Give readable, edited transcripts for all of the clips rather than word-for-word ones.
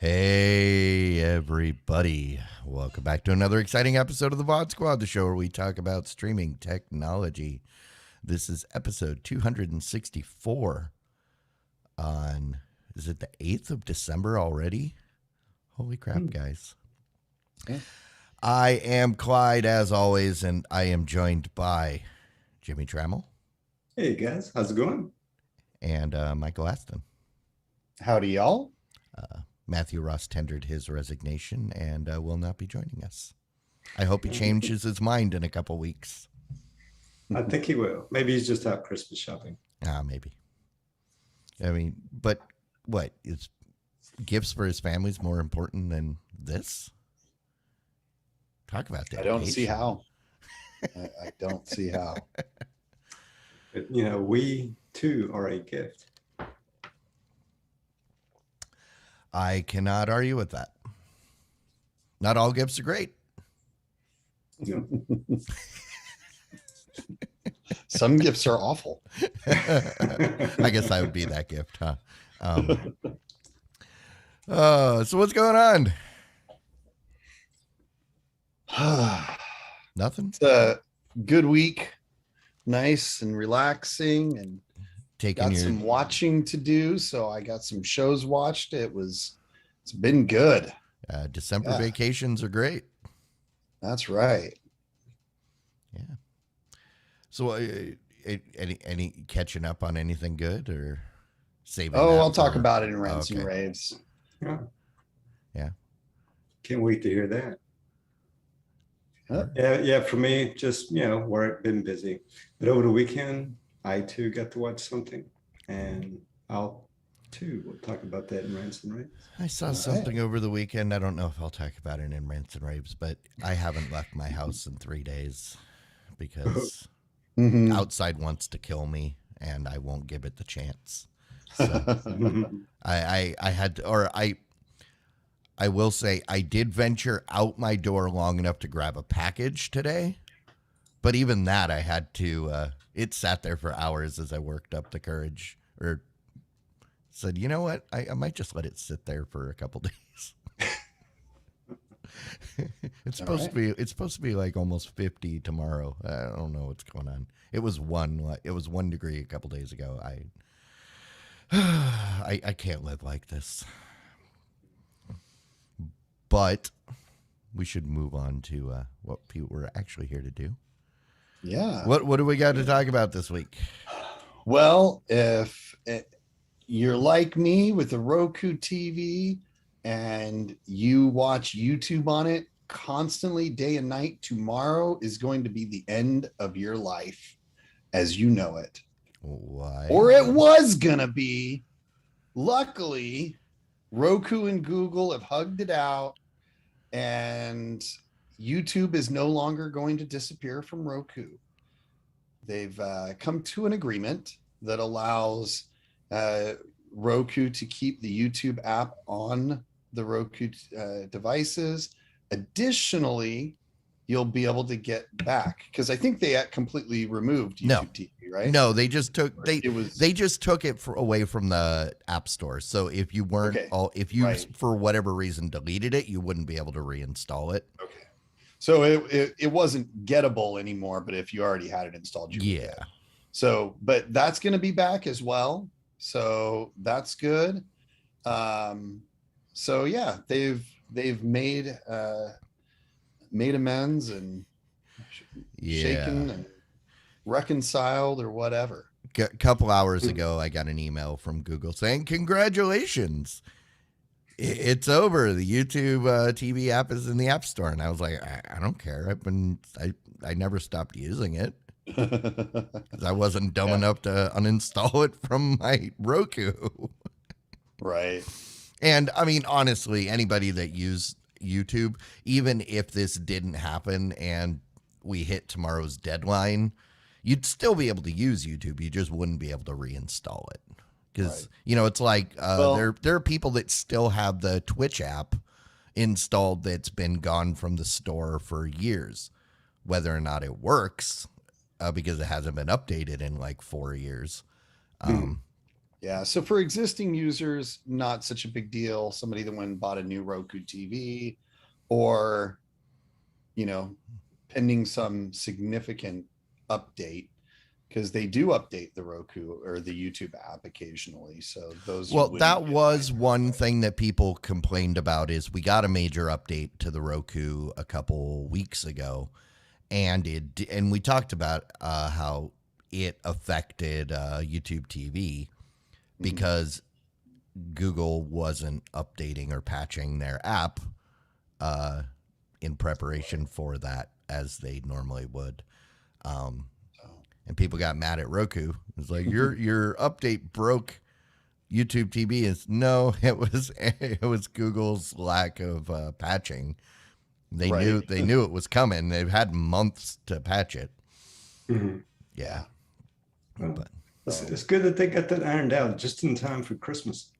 Hey, everybody. Welcome back to another exciting episode of the VOD Squad, the show where we talk about streaming technology. This is episode 264 on, is it the 8th of December already? Holy crap, guys. Yeah. I am Clyde, as always, and I am joined by Jimmy Trammell. Hey, guys. How's it going? And Michael Aston. Howdy, y'all. Matthew Ross tendered his resignation and will not be joining us. I hope he changes his mind in a couple weeks. I think he will. Maybe he's just out Christmas shopping. Maybe. I mean, but what? Is gifts for his family is more important than this? Talk about that. I don't see how. I don't see how. But, you know, we too are a gift. I cannot argue with that. Not all gifts are great. No. Some gifts are awful. I guess I would be that gift, huh? So what's going on? Nothing? It's a good week. Nice and relaxing, and got some watching to do. So I got some shows watched. It's been good. December vacations are great. That's right. Yeah. So any catching up on anything good or saving? I'll talk about it in rants and raves. Yeah. Can't wait to hear that. Huh? Yeah. For me, just, work, been busy. But over the weekend, I too got to watch something, and we'll talk about that in rants and raves. I saw something over the weekend. I don't know if I'll talk about it in rants and raves, but I haven't left my house in 3 days because outside wants to kill me, and I won't give it the chance. So I will say I did venture out my door long enough to grab a package today, but even that I had to. It sat there for hours as I worked up the courage, or said, you know what, I might just let it sit there for a couple days. It's supposed to be like almost 50 tomorrow. I don't know what's going on. It was 1 degree a couple days ago. I can't live like this. But we should move on to what people were actually here to do. Yeah. What do we got to talk about this week? Well, if you're like me with a Roku TV and you watch YouTube on it constantly day and night, tomorrow is going to be the end of your life as you know it. Why? Or it was going to be. Luckily, Roku and Google have hugged it out, and YouTube is no longer going to disappear from Roku. They've come to an agreement that allows Roku to keep the YouTube app on the Roku devices. Additionally, you'll be able to get back, because I think they completely removed YouTube TV, right? No, they just took it away from the App Store. So if you weren't for whatever reason deleted it, you wouldn't be able to reinstall it. Okay. So it wasn't gettable anymore, but if you already had it installed, you would get it. So, but that's going to be back as well. So that's good. So yeah, they've made amends and shaken and reconciled or whatever. A couple hours ago, I got an email from Google saying, "Congratulations, it's over. The YouTube TV app is in the App Store." And I was like, I don't care. I never stopped using it. I wasn't dumb enough to uninstall it from my Roku. Right. And I mean, honestly, anybody that used YouTube, even if this didn't happen and we hit tomorrow's deadline, you'd still be able to use YouTube. You just wouldn't be able to reinstall it. Because, Right. you know, it's like Well- there are people that still have the Twitch app installed that's been gone from the store for years. Whether or not it works, because it hasn't been updated in like 4 years. Yeah. So for existing users, not such a big deal. Somebody that went and bought a new Roku TV, or, you know, pending some significant update, because they do update the Roku or the YouTube app occasionally. So those. Well, wouldn't that get was bypassed. one thing that people complained about is we got a major update to the Roku a couple weeks ago, and we talked about how it affected YouTube TV because Google wasn't updating or patching their app in preparation for that as they normally would. And people got mad at Roku. It's like your update broke YouTube TV. Is no, it was Google's lack of patching. They Right. knew it was coming. They've had months to patch it. Mhm. Yeah. Well, But it's good that they got that ironed out just in time for Christmas.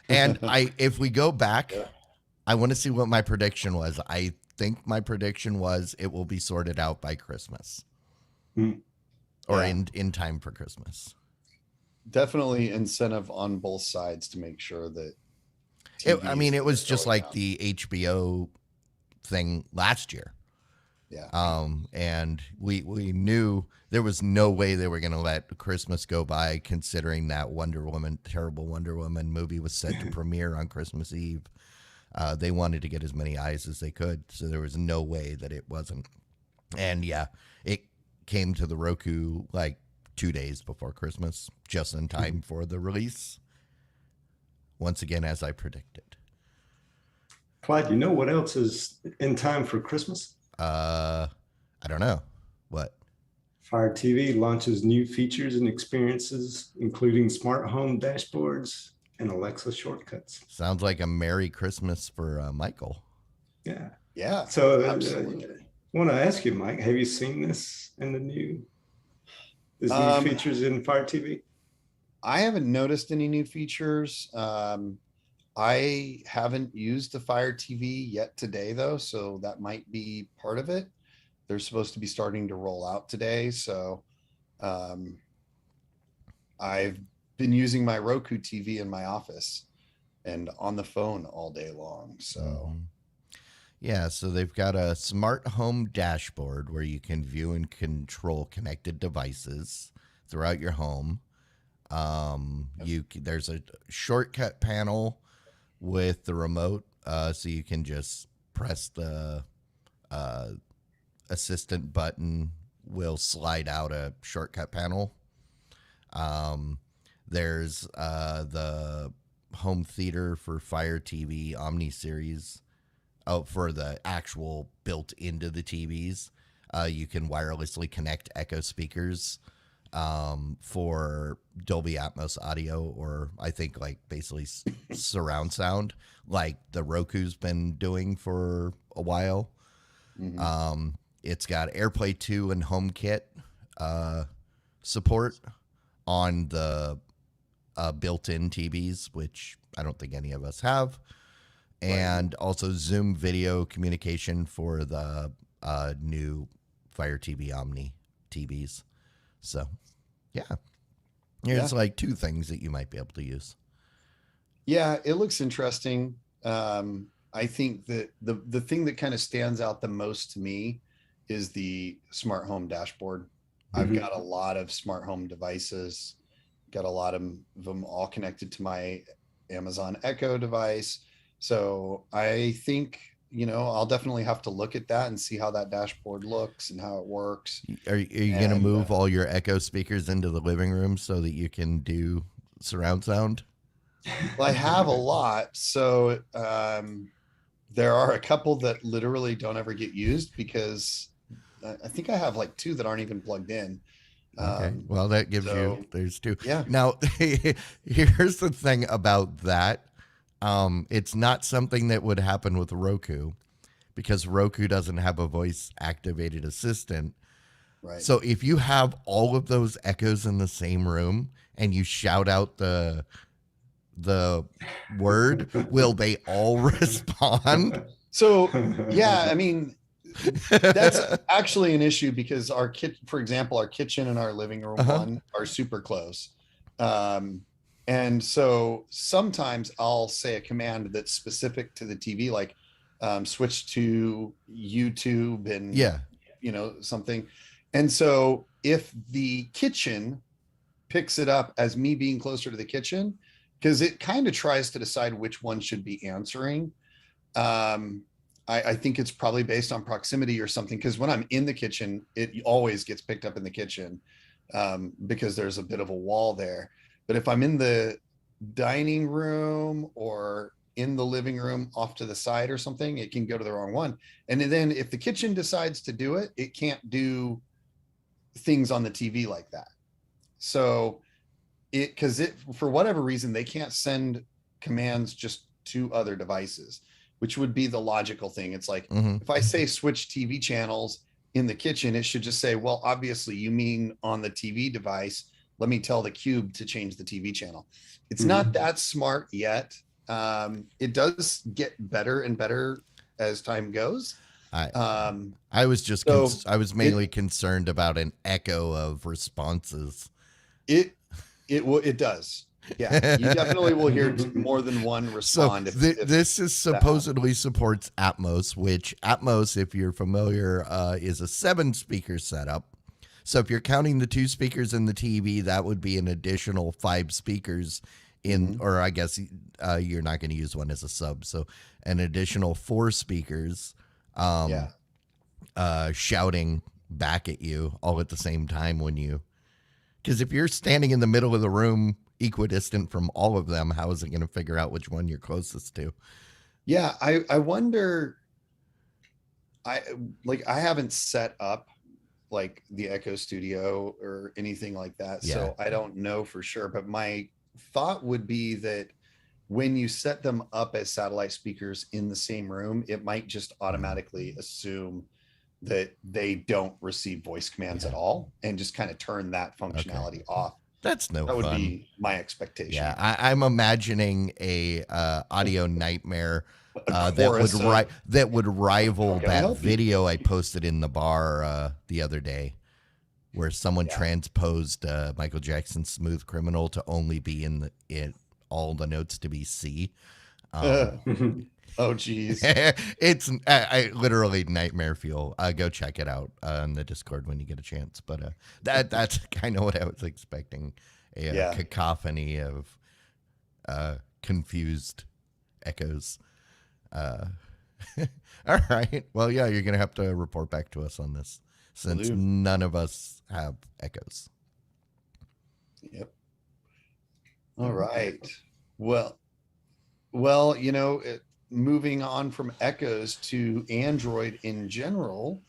and if we go back, I want to see what my prediction was. I think my prediction was it will be sorted out by Christmas. Or Yeah. in time for Christmas. Definitely incentive on both sides to make sure that. I mean, it was TVs just going like out. the HBO thing last year. Yeah. And we knew there was no way they were going to let Christmas go by, considering that terrible Wonder Woman movie was set to premiere on Christmas Eve. They wanted to get as many eyes as they could, so there was no way that it wasn't. And yeah, it came to the Roku like 2 days before Christmas, just in time for the release. Once again, as I predicted. Clyde, you know what else is in time for Christmas? I don't know. What? Fire TV launches new features and experiences, including smart home dashboards and Alexa shortcuts. Sounds like a Merry Christmas for Michael. Yeah. Yeah. So Absolutely. I want to ask you, Mike, have you seen this in the new features in Fire TV? I haven't noticed any new features. I haven't used the Fire TV yet today, though, so that might be part of it. They're supposed to be starting to roll out today, so I've been using my Roku TV in my office and on the phone all day long. So Yeah, so they've got a smart home dashboard where you can view and control connected devices throughout your home. There's a shortcut panel with the remote, so you can just press the assistant button, will slide out a shortcut panel. There's the home theater for Fire TV Omni series. Oh, for the actual built into the TVs, you can wirelessly connect Echo speakers for Dolby Atmos audio, or I think like basically surround sound, like the Roku's been doing for a while. It's got AirPlay 2 and HomeKit support on the built-in TVs, which I don't think any of us have. And also Zoom video communication for the new Fire TV Omni TVs. So, yeah. There's like 2 things that you might be able to use. yeah, it looks interesting. I think that the thing that kind of stands out the most to me is the smart home dashboard. I've got a lot of smart home devices, got a lot of them all connected to my Amazon Echo device. So I think, I'll definitely have to look at that and see how that dashboard looks and how it works. Are you going to move all your Echo speakers into the living room so that you can do surround sound? Well, I have a lot. So there are a couple that literally don't ever get used because I think I have like 2 that aren't even plugged in. Okay. Well, that gives so, there's 2. yeah. Now, here's the thing about that. It's not something that would happen with Roku because Roku doesn't have a voice activated assistant. Right. So if you have all of those echoes in the same room and you shout out the word, will they all respond? So yeah, I mean, that's actually an issue because for example, our kitchen and our living room one are super close. And so sometimes I'll say a command that's specific to the TV, like switch to YouTube and something. And so if the kitchen picks it up as me being closer to the kitchen, because it kind of tries to decide which one should be answering. I think it's probably based on proximity or something, because when I'm in the kitchen, it always gets picked up in the kitchen because there's a bit of a wall there. But if I'm in the dining room or in the living room off to the side or something, it can go to the wrong one. And then if the kitchen decides to do it, it can't do things on the TV like that. So because for whatever reason, they can't send commands just to other devices, which would be the logical thing. It's like, if I say switch TV channels in the kitchen, it should just say, well, obviously you mean on the TV device. Let me tell the Cube to change the TV channel. It's not that smart yet. It does get better and better as time goes. I was just I was mainly concerned about an echo of responses. It does. Yeah, you definitely will hear more than one respond. So this is supposedly supports Atmos, which Atmos, if you're familiar, is a 7-speaker setup. So if you're counting the 2 speakers in the TV, that would be an additional 5 speakers in, or I guess you're not going to use one as a sub. So an additional 4 speakers shouting back at you all at the same time because if you're standing in the middle of the room equidistant from all of them, how is it going to figure out which one you're closest to? Yeah, I wonder. I haven't set up like the Echo Studio or anything like that, so I don't know for sure. But my thought would be that when you set them up as satellite speakers in the same room, it might just automatically assume that they don't receive voice commands at all and just kind of turn that functionality off. That's no fun. That would be my expectation. Yeah, I'm imagining a audio nightmare that would rival that video I posted in the bar the other day, where someone transposed Michael Jackson's "Smooth Criminal" to only be in all the notes to be C. Oh, geez. It's literally nightmare fuel. Go check it out on the Discord when you get a chance. But that's kind of what I was expecting. A cacophony of confused echoes. All right. Well, yeah, you're going to have to report back to us on this since none of us have echoes. Yep. All right. Well, moving on from echoes to Android in general,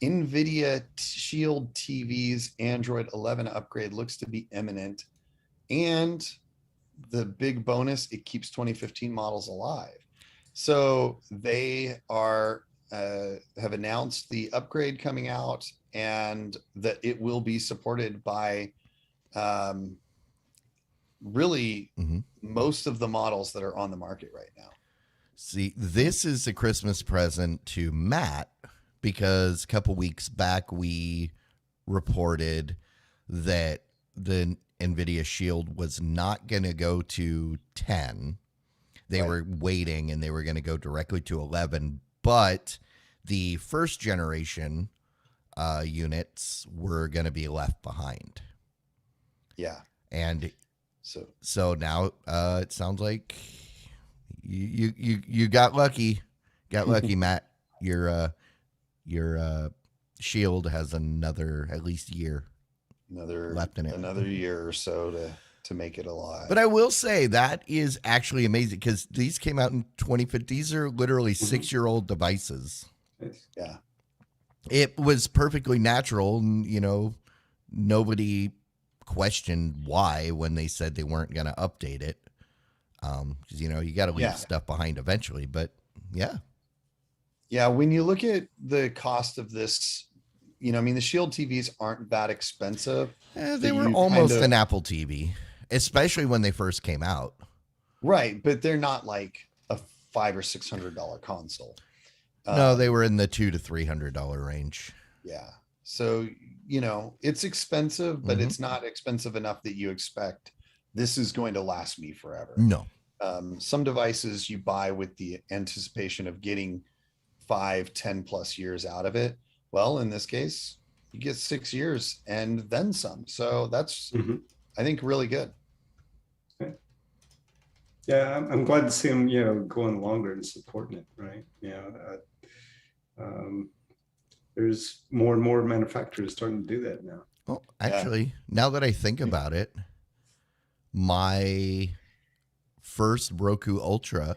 NVIDIA Shield TV's Android 11 upgrade looks to be imminent. And the big bonus, it keeps 2015 models alive. So they have announced the upgrade coming out and that it will be supported by really most of the models that are on the market right now. See, this is a Christmas present to Matt because a couple weeks back we reported that the NVIDIA Shield was not going to go to 10. They were waiting and they were going to go directly to 11, but the first generation units were going to be left behind. Yeah. And so now it sounds like you got lucky. Matt. Your Shield has at least year left in it. Another year or so to make it alive. But I will say that is actually amazing because these came out in 2015. These are literally 6-year-old devices. Yeah. It was perfectly natural, and nobody questioned why when they said they weren't going to update it. Because you got to leave Yeah. stuff behind eventually. But yeah, Yeah, when you look at the cost of this, I mean, the Shield TVs aren't that expensive. they That were you kind almost of an Apple TV, especially when they first came out. right, but they're not like a $500 or $600 console. No, they were in the $200 to $300 range. Yeah. So, it's expensive, but Mhm. it's not expensive enough that you expect this is going to last me forever. No. Some devices you buy with the anticipation of getting 5, 10 plus years out of it. Well, in this case, you get 6 years and then some. So that's, Mhm. I think, really good. Yeah, I'm glad to see them, going longer and supporting it, right? There's more and more manufacturers starting to do that now. Well, actually, now that I think about it, my first Roku Ultra,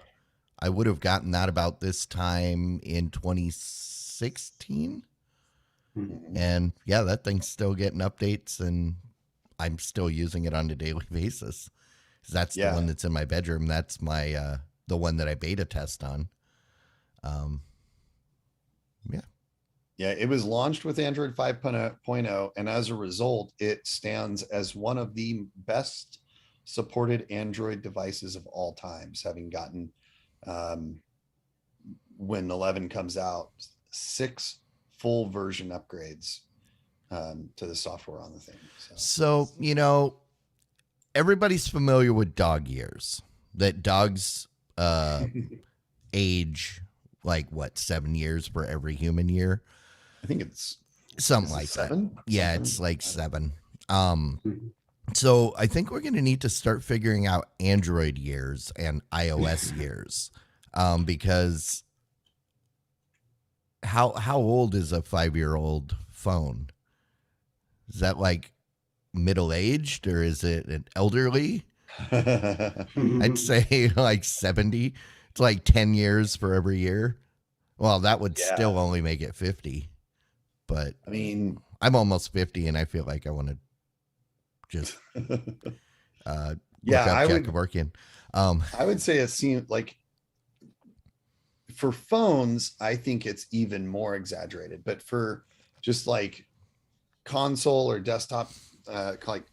I would have gotten that about this time in 2016. Mhm. And yeah, that thing's still getting updates and I'm still using it on a daily basis. That's the one that's in my bedroom. That's my the one that I beta test on. Yeah. Yeah, it was launched with Android 5.0, and as a result, it stands as one of the best supported Android devices of all times, having gotten, when 11 comes out, 6 full version upgrades to the software on the thing. So, everybody's familiar with dog years, that dogs age like 7 years for every human year. I think it's something like 7? that. Yeah, Something? it's like 7. Mhm. So I think we're going to need to start figuring out Android years and iOS years, because how old is a 5-year-old phone? Is that like middle aged or is it an elderly? I'd say like 70. It's like 10 years for every year. Well, that would still only make it 50. But I mean, I'm almost 50 and I feel like I want to just look up Jack Kevorkian. I would say it seemed like for phones, I think it's even more exaggerated, but for just like console or desktop, like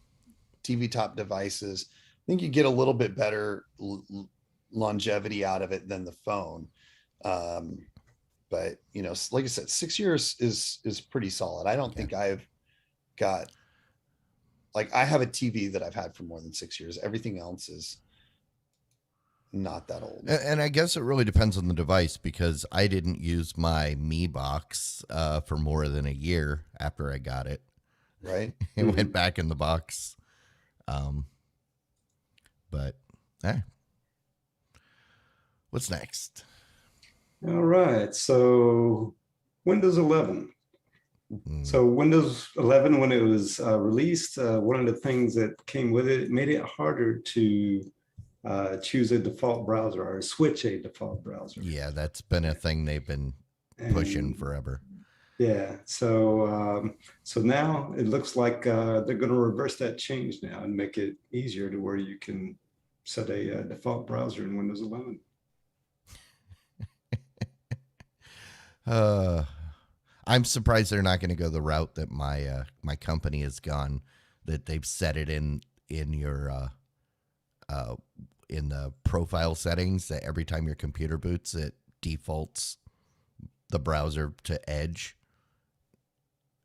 TV top devices, I think you get a little bit better longevity out of it than the phone. But like I said, 6 years is pretty solid. I don't think I've got, like, I have a TV that I've had for more than 6 years. Everything else is not that old. And I guess it really depends on the device, because I didn't use my Mi box for more than a year after I got it. Right. It went back in the box. But what's next? All right. So Windows 11. So Windows 11, when it was released, one of the things that came with it, made it harder to choose a default browser or switch a default browser. Yeah, that's been a thing they've been pushing forever. Yeah. So now it looks like they're going to reverse that change now and make it easier to where you can set a default browser in Windows 11. I'm surprised they're not going to go the route that my my company has gone, that they've set it in your in the profile settings that every time your computer boots, it defaults the browser to Edge,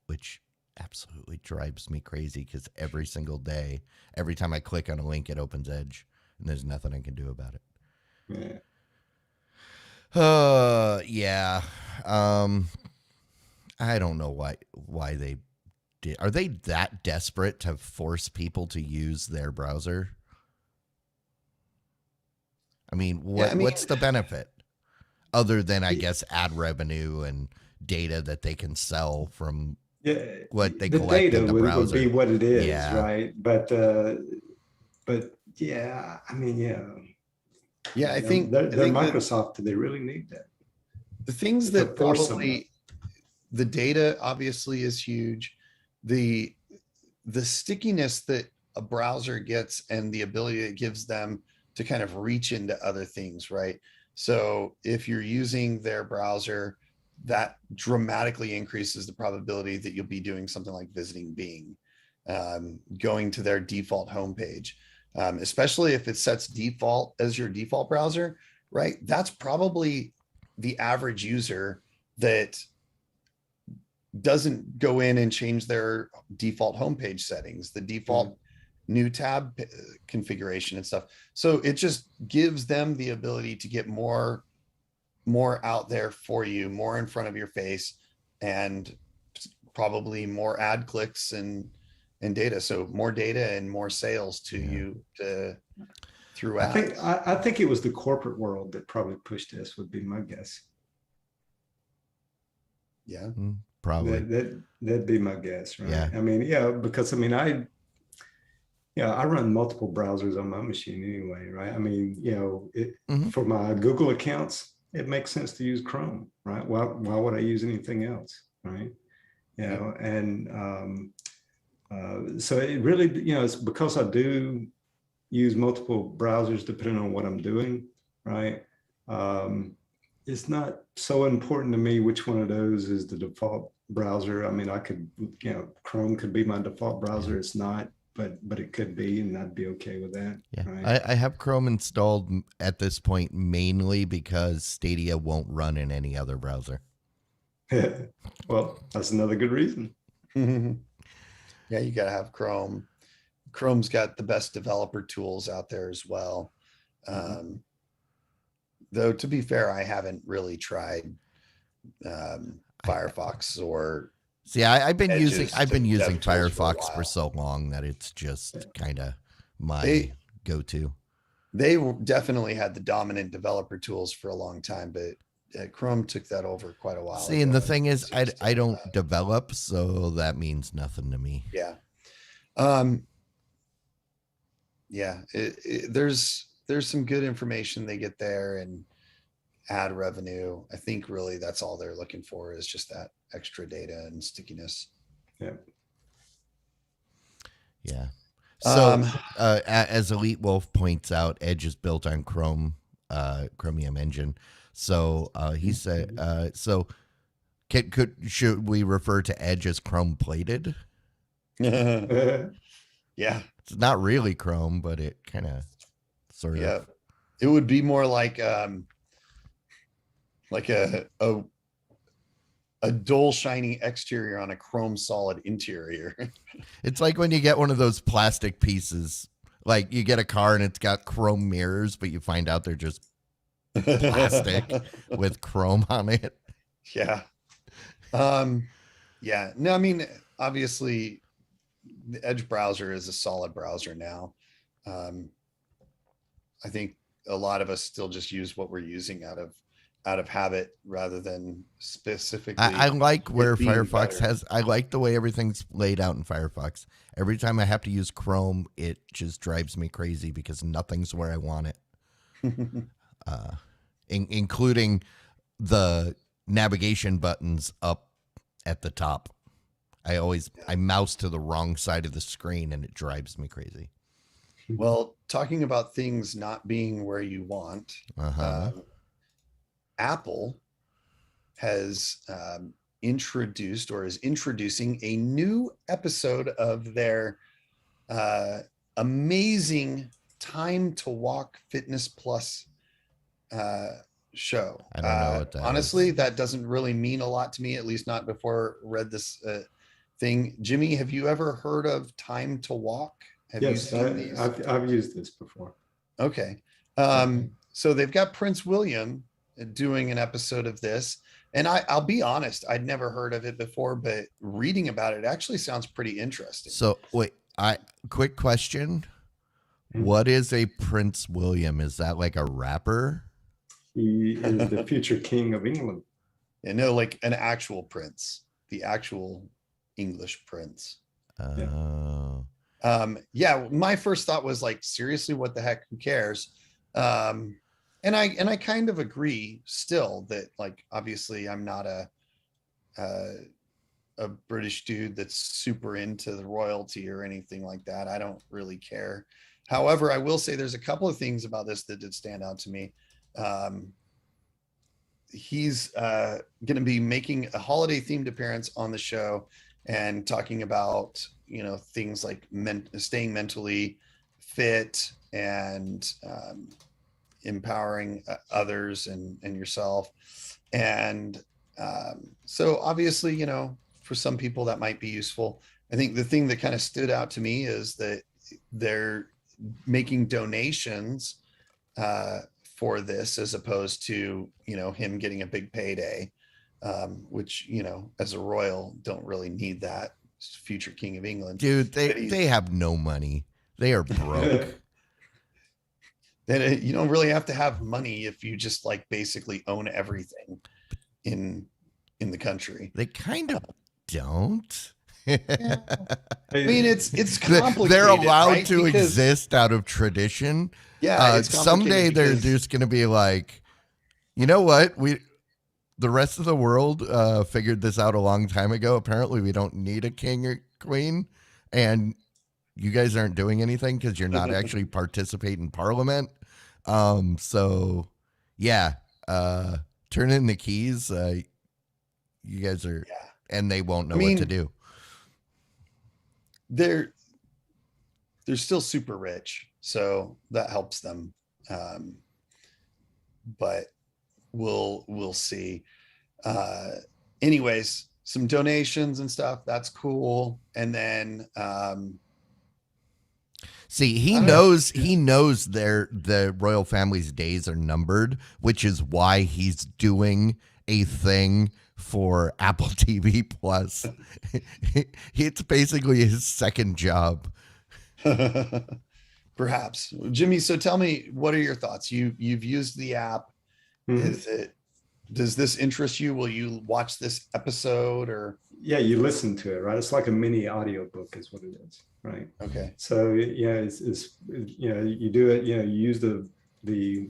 which absolutely drives me crazy, because every single day, every time I click on a link, it opens Edge, and there's nothing I can do about it. Yeah. I don't know why they did. Are they that desperate to force people to use their browser? I mean, what's the benefit other than, I guess, ad revenue and data that they can sell from what they collect in the browser? Would be what it is, right? But yeah, I mean, I think they're Microsoft. Do they really need that? The things that probably, the data obviously is huge. The stickiness that a browser gets and the ability it gives them to kind of reach into other things, right? So if you're using their browser, that dramatically increases the probability that you'll be doing something like visiting Bing, going to their default homepage, especially if it sets default as your default browser, right? That's probably the average user that doesn't go in and change their default homepage settings, the default new tab configuration and stuff. So it just gives them the ability to get more out there for you, more in front of your face, and probably more ad clicks and data. So more data and more sales to you through ads. I think it was the corporate world that probably pushed this, would be my guess. Yeah. Probably. That'd be my guess, right? Yeah. I mean, yeah, because I mean, I run multiple browsers on my machine anyway, right? I mean, for my Google accounts, it makes sense to use Chrome, right? Why would I use anything else, right? And so it really, it's because I do use multiple browsers depending on what I'm doing, right? It's not so important to me which one of those is the default browser. I mean, I could, Chrome could be my default browser. It's not, but it could be, and I'd be okay with that. Yeah, right? I have Chrome installed at this point mainly because Stadia won't run in any other browser. Well, that's another good reason. Yeah, you got to have Chrome. Chrome's got the best developer tools out there as well. Though, to be fair, I haven't really tried Firefox or. See, I've been Edge's using dev tools Firefox for so long that it's just kind of my go-to. They definitely had the dominant developer tools for a long time, but Chrome took that over quite a while. See, and the thing is, I don't develop, so that means nothing to me. Yeah. Yeah, there's some good information they get there, and ad revenue. I think really that's all they're looking for, is just that extra data and stickiness. Yeah. So as Elite Wolf points out, Edge is built on Chromium engine. So he said, so should we refer to Edge as Chrome plated? Yeah. It's not really Chrome, but it kind of sort of. It would be more like a dull shiny exterior on a chrome solid interior. It's like when you get one of those plastic pieces, like you get a car and it's got chrome mirrors, but you find out they're just plastic with chrome on it. Yeah. Yeah. No, I mean, obviously the Edge browser is a solid browser now. I think a lot of us still just use what we're using out of habit rather than specifically. I like where Firefox better. I like the way everything's laid out in Firefox. Every time I have to use Chrome, it just drives me crazy because nothing's where I want it. Including the navigation buttons up at the top. I mouse to the wrong side of the screen and it drives me crazy. Well, talking about things not being where you want, Apple has introduced or is introducing a new episode of their amazing Time to Walk Fitness Plus show. I don't know what that honestly, is. that doesn't really mean a lot to me, at least not before I read this thing. Jimmy, have you ever heard of Time to Walk? Yes, I've used this before. Okay. So they've got Prince William doing an episode of this. And I'll be honest, I'd never heard of it before, but reading about it actually sounds pretty interesting. So wait, quick question. What is a Prince William? Is that like a rapper? He is the future king of England. Yeah, no, like an actual prince, the actual English prince. Yeah, my first thought was like, seriously, what the heck? Who cares? And I kind of agree still that, like, obviously I'm not a British dude that's super into the royalty or anything like that. I don't really care. However, I will say there's a couple of things about this that did stand out to me. He's going to be making a holiday themed appearance on the show and talking about, things like staying mentally fit and empowering others and yourself. And so obviously, for some people that might be useful. I think the thing that kind of stood out to me is that they're making donations for this as opposed to, him getting a big payday, which, as a royal, don't really need that. Future king of England. Dude, they have no money. They are broke. Then you don't really have to have money if you just like basically own everything in the country. They kind of don't. Yeah. I mean, it's complicated. They're allowed right? to Because, exist out of tradition. Yeah, it's someday complicated they're because- just going to be like, you know what? The rest of the world figured this out a long time ago. Apparently, we don't need a king or queen, and you guys aren't doing anything because you're not actually participating in parliament. So, yeah, turn in the keys. You guys are, Yeah. and they won't know what to do. They're still super rich, so that helps them. But we'll see. Anyways, some donations and stuff, that's cool. And then see, he knows the royal family's days are numbered, which is why he's doing a thing for Apple TV Plus. It's basically his second job. perhaps. Jimmy, so tell me, what are your thoughts? You've used the app. Mhm. Does this interest you? Will you watch this episode or? Yeah, you listen to it, right? It's like a mini audiobook is what it is, right? Okay. So yeah, it's you do it, you use the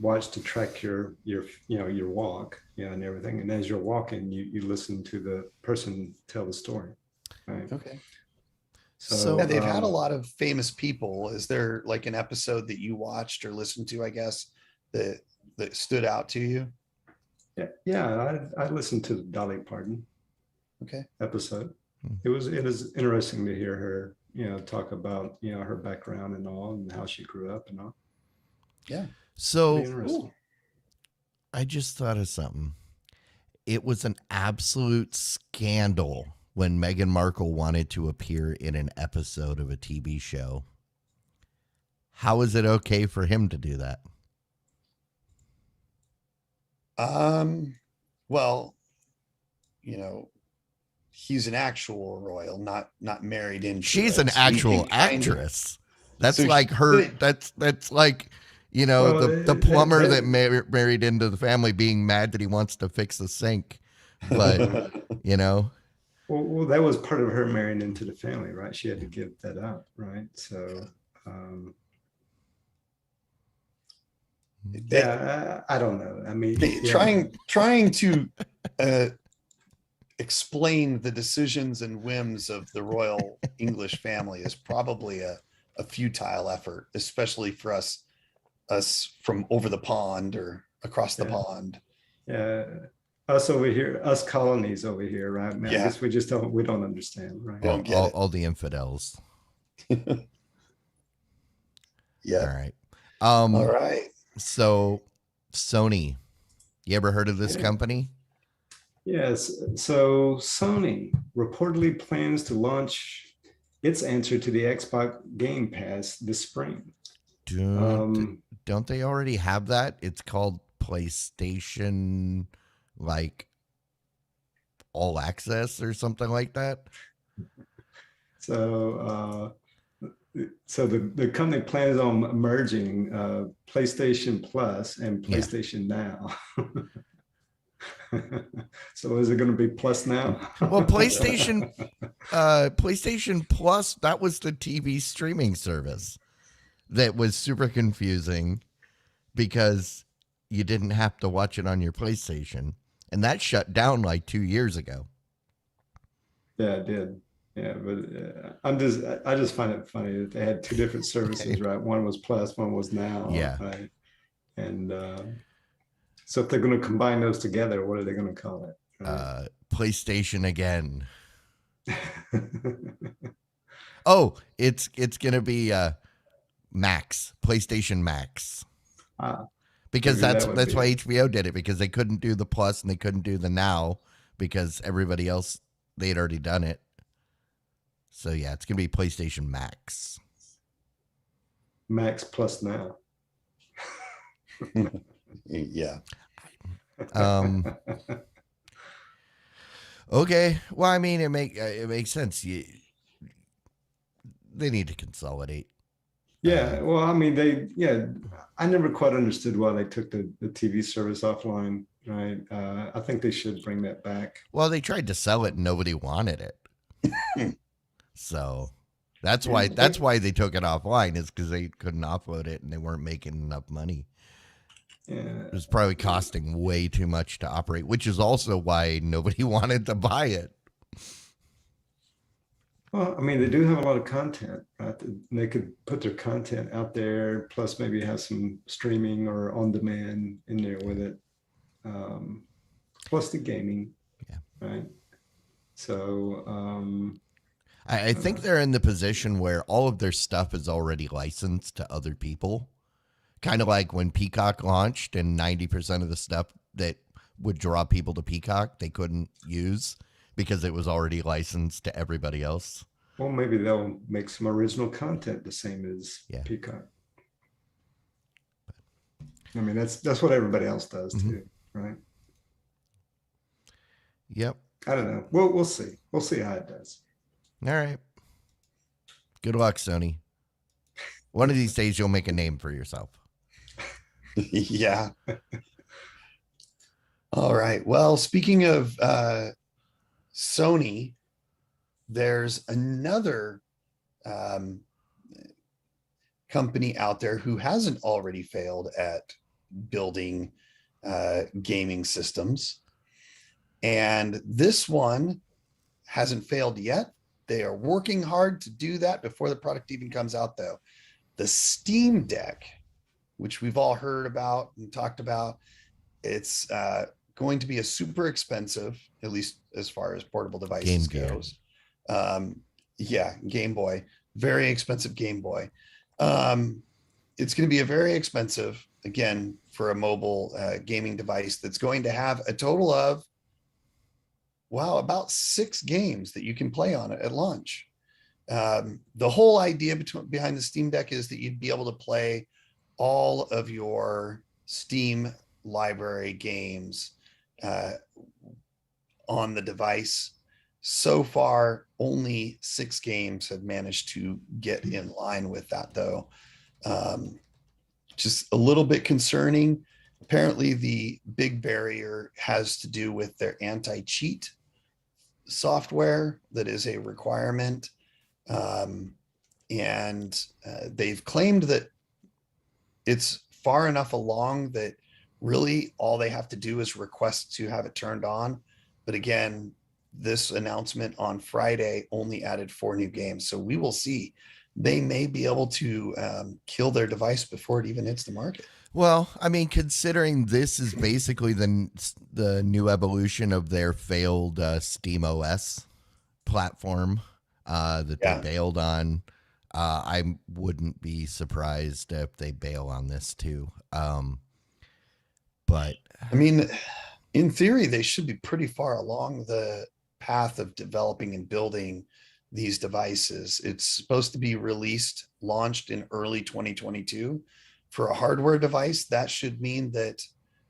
watch to track your walk, and everything. And as you're walking, you listen to the person tell the story, right? Okay. So Yeah, they've had a lot of famous people. Is there like an episode that you watched or listened to, I guess, that stood out to you? Yeah, I listened to the Dolly Parton episode. It is interesting to hear her, talk about, her background and all, and how she grew up and all. Yeah. So I just thought of something. It was an absolute scandal when Meghan Markle wanted to appear in an episode of a TV show. How is it okay for him to do that? Well, he's an actual royal, not married into. She's it. an So you actual can kind of- actress. That's So like she her. could- That's like, the plumber that married into the family being mad that he wants to fix the sink, but Well, that was part of her marrying into the family, right? She had to give that up, right? So, I don't know. I mean, trying to explain the decisions and whims of the royal English family is probably a futile effort, especially for us from over the pond or across the pond. Yeah, us over here, us colonies over here, right? Man, I Yeah. guess we don't understand, right? Don't get it. all the infidels. Yeah. All right. All right. So Sony, you ever heard of this company? Yes. So Sony reportedly plans to launch its answer to the Xbox Game Pass this spring. Don't they already have that? It's called PlayStation, like All Access or something like that. So the company plans on merging PlayStation Plus and PlayStation Now. So is it going to be Plus Now? Well, PlayStation Plus, that was the TV streaming service that was super confusing because you didn't have to watch it on your PlayStation, and that shut down like 2 years ago. Yeah, it did. Yeah, but I just find it funny that they had two different services, right? One was Plus, one was Now, Yeah. right? And so if they're going to combine those together, what are they going to call it? Right? PlayStation again. Oh, it's gonna be Max, PlayStation Max. Because maybe that would that's be why it. HBO did it, because they couldn't do the Plus and they couldn't do the Now because everybody else, they'd already done it. So yeah, it's gonna be PlayStation Max. Max Plus Now. Yeah. Okay. Well, I mean, it makes sense. They need to consolidate. Yeah, well, I mean, I never quite understood why they took the TV service offline, right? I think they should bring that back. Well, they tried to sell it and nobody wanted it. So that's why they took it offline, is because they couldn't offload it and they weren't making enough money. Yeah. It was probably costing way too much to operate, which is also why nobody wanted to buy it. Well, I mean, they do have a lot of content, right? They could put their content out there, plus maybe have some streaming or on demand in there with it. Plus the gaming, Yeah. right? So I think they're in the position where all of their stuff is already licensed to other people. Kind of like when Peacock launched and 90% of the stuff that would draw people to Peacock, they couldn't use because it was already licensed to everybody else. well, maybe they'll make some original content the same as Yeah. Peacock. I mean, that's what everybody else does too, right? Yep. I don't know. We'll see. We'll see how it does. All right. Good luck, Sony. One of these days, you'll make a name for yourself. Yeah. All right. Well, speaking of Sony, there's another company out there who hasn't already failed at building gaming systems. And this one hasn't failed yet. They are working hard to do that before the product even comes out, though. The Steam Deck, which we've all heard about and talked about, it's going to be a super expensive, at least as far as portable devices goes. Yeah, Game Boy, very expensive Game Boy. It's going to be a very expensive, again, for a mobile gaming device that's going to have a total of, wow, about 6 games that you can play on it at launch. The whole idea behind the Steam Deck is that you'd be able to play all of your Steam library games on the device. So far, only 6 games have managed to get in line with that, though. Just a little bit concerning. Apparently, the big barrier has to do with their anti-cheat software that is a requirement. And they've claimed that it's far enough along that really all they have to do is request to have it turned on. But again, this announcement on Friday only added 4 new games. So we will see. They may be able to kill their device before it even hits the market. Well, I mean, considering this is basically the new evolution of their failed Steam OS platform that they bailed on, I wouldn't be surprised if they bail on this too. But I mean, in theory, they should be pretty far along the path of developing and building these devices. It's supposed to be launched in early 2022. For a hardware device, that should mean that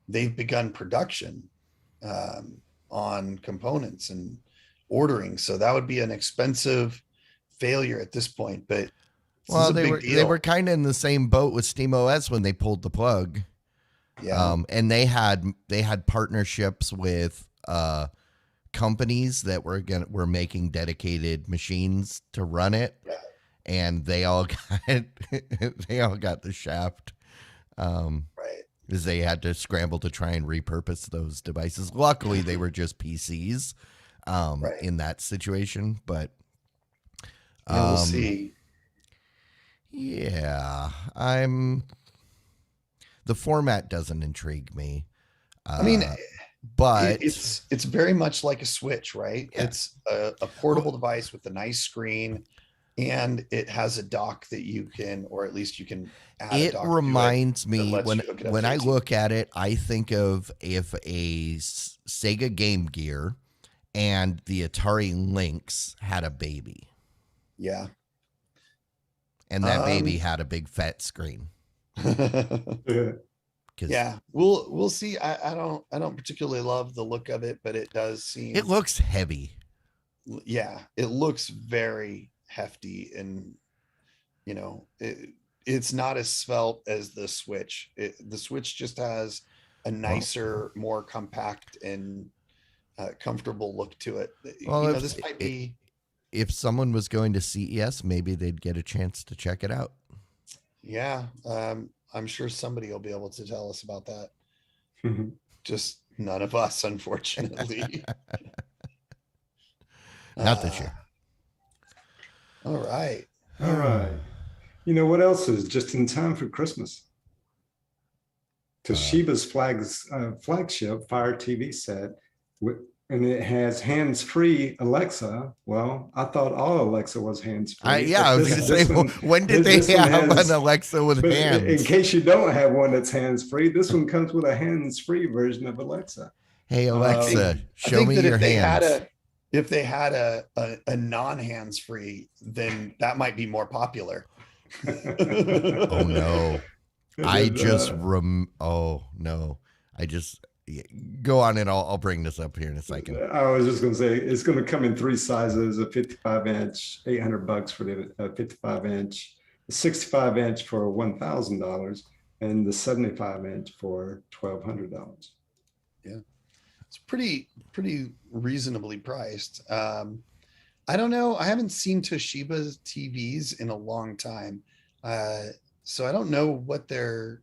they've begun production on components and ordering. So that would be an expensive failure at this point. But well, they were kind of in the same boat with SteamOS when they pulled the plug. Yeah. And they had partnerships with companies that were making dedicated machines to run it. Yeah. And they all got the shaft. Right. Because they had to scramble to try and repurpose those devices. Luckily, they were just PCs in that situation. But Yeah, we'll see. Yeah, the format doesn't intrigue me. I mean, But it's very much like a Switch, right? yeah, It's a portable device with a nice screen, and it has a dock that you can, or at least you can add a it dock to it reminds that me lets you hook it up when to I your TV. look at it, I think of if a Sega Game Gear and the Atari Lynx had a baby, Yeah. and that baby had a big fat screen. Yeah. Yeah, we'll see. I don't particularly love the look of it, but it does seem, It looks heavy. yeah, it looks very hefty, and it's not as svelte as the Switch. The Switch just has a nicer, more compact and comfortable look to it. Well, This might be, if someone was going to CES, maybe they'd get a chance to check it out. yeah. I'm sure somebody will be able to tell us about that. Just none of us, unfortunately. Not this year. All right. All right. You know what else is just in time for Christmas? Toshiba's flagship Fire TV set, and it has hands-free Alexa. Well, I thought all Alexa was hands-free. I was going to say, when did they have an Alexa with hands? In case you don't have one that's hands-free, this one comes with a hands-free version of Alexa. Hey, Alexa, show me your hands. If they had a non-hands-free, then that might be more popular. Oh no. Go on, and I'll bring this up here in a second. I was just going to say it's going to come in 3 sizes: a 55-inch, $800 for the 55-inch, a 65-inch for $1,000, and the 75-inch for $1,200. Yeah, it's pretty reasonably priced. I don't know. I haven't seen Toshiba's TVs in a long time, so I don't know what their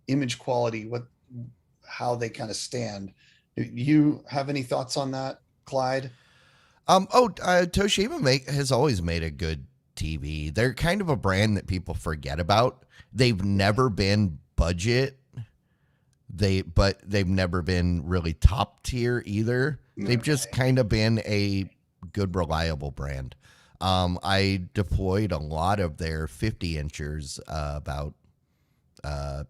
image quality, how they kind of stand. You have any thoughts on that, Clyde? Toshiba has always made a good TV. They're kind of a brand that people forget about. They've never been budget. But they've never been really top tier either. No. They've just kind of been a good, reliable brand. I deployed a lot of their 50 inchers about 10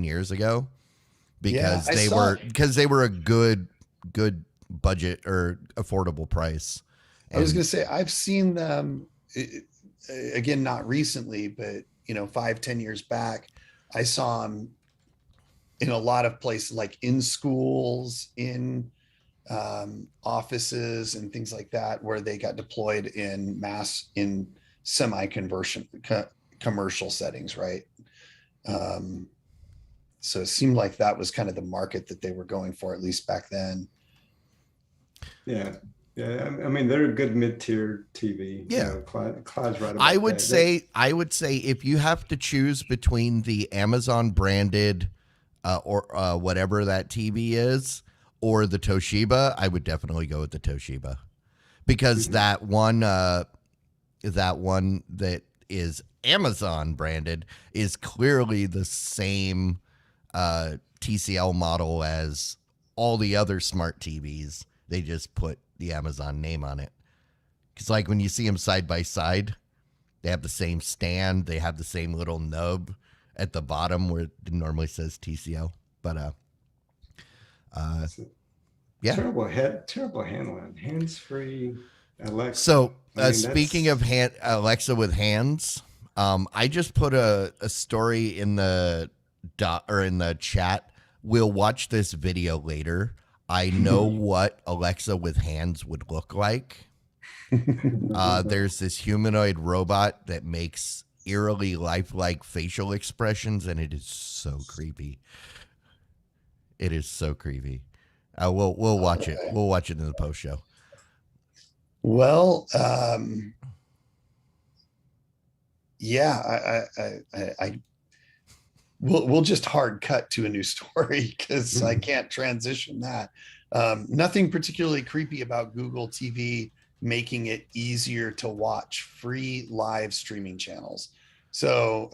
years ago because they were a good budget or affordable price. And I was going to say, I've seen them again, not recently, but 5-10 years back. I saw them in a lot of places, like in schools, in offices and things like that, where they got deployed in semi-conversion commercial settings, right? So it seemed like that was kind of the market that they were going for, at least back then. Yeah. Yeah, I mean, they're a good mid-tier TV. Yeah, Clyde's right about I would say if you have to choose between the Amazon branded or whatever that TV is or the Toshiba, I would definitely go with the Toshiba because that one that is Amazon branded is clearly the same TCL model as all the other smart TVs. They just put the Amazon name on it. Because like when you see them side by side, they have the same stand. They have the same little nub at the bottom where it normally says TCL. But yeah. Terrible handling. Hands-free Alexa. So speaking of Alexa with hands, I just put a story in the in the chat. We'll watch this video later. I know what Alexa with hands would look like. There's this humanoid robot that makes eerily lifelike facial expressions, and it is so creepy. It is so creepy. We'll watch it. We'll watch it in the post show. Well, yeah, we'll just hard cut to a new story because I can't transition that. Nothing particularly creepy about Google TV making it easier to watch free live streaming channels. So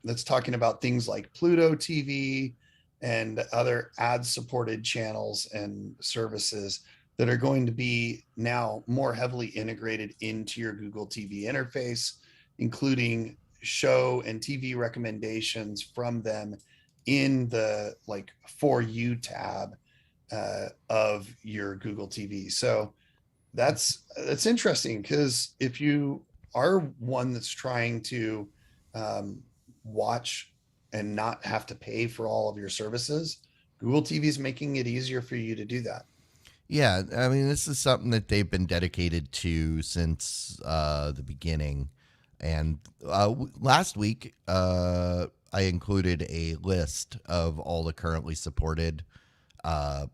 that's talking about things like Pluto TV and other ad supported channels and services that are going to be now more heavily integrated into your Google TV interface, including show and TV recommendations from them in the like For You tab of your Google TV. So that's interesting, because if you are one that's trying to watch and not have to pay for all of your services, Google TV is making it easier for you to do that. Yeah, I mean, this is something that they've been dedicated to since the beginning. And last week, I included a list of all the currently supported apps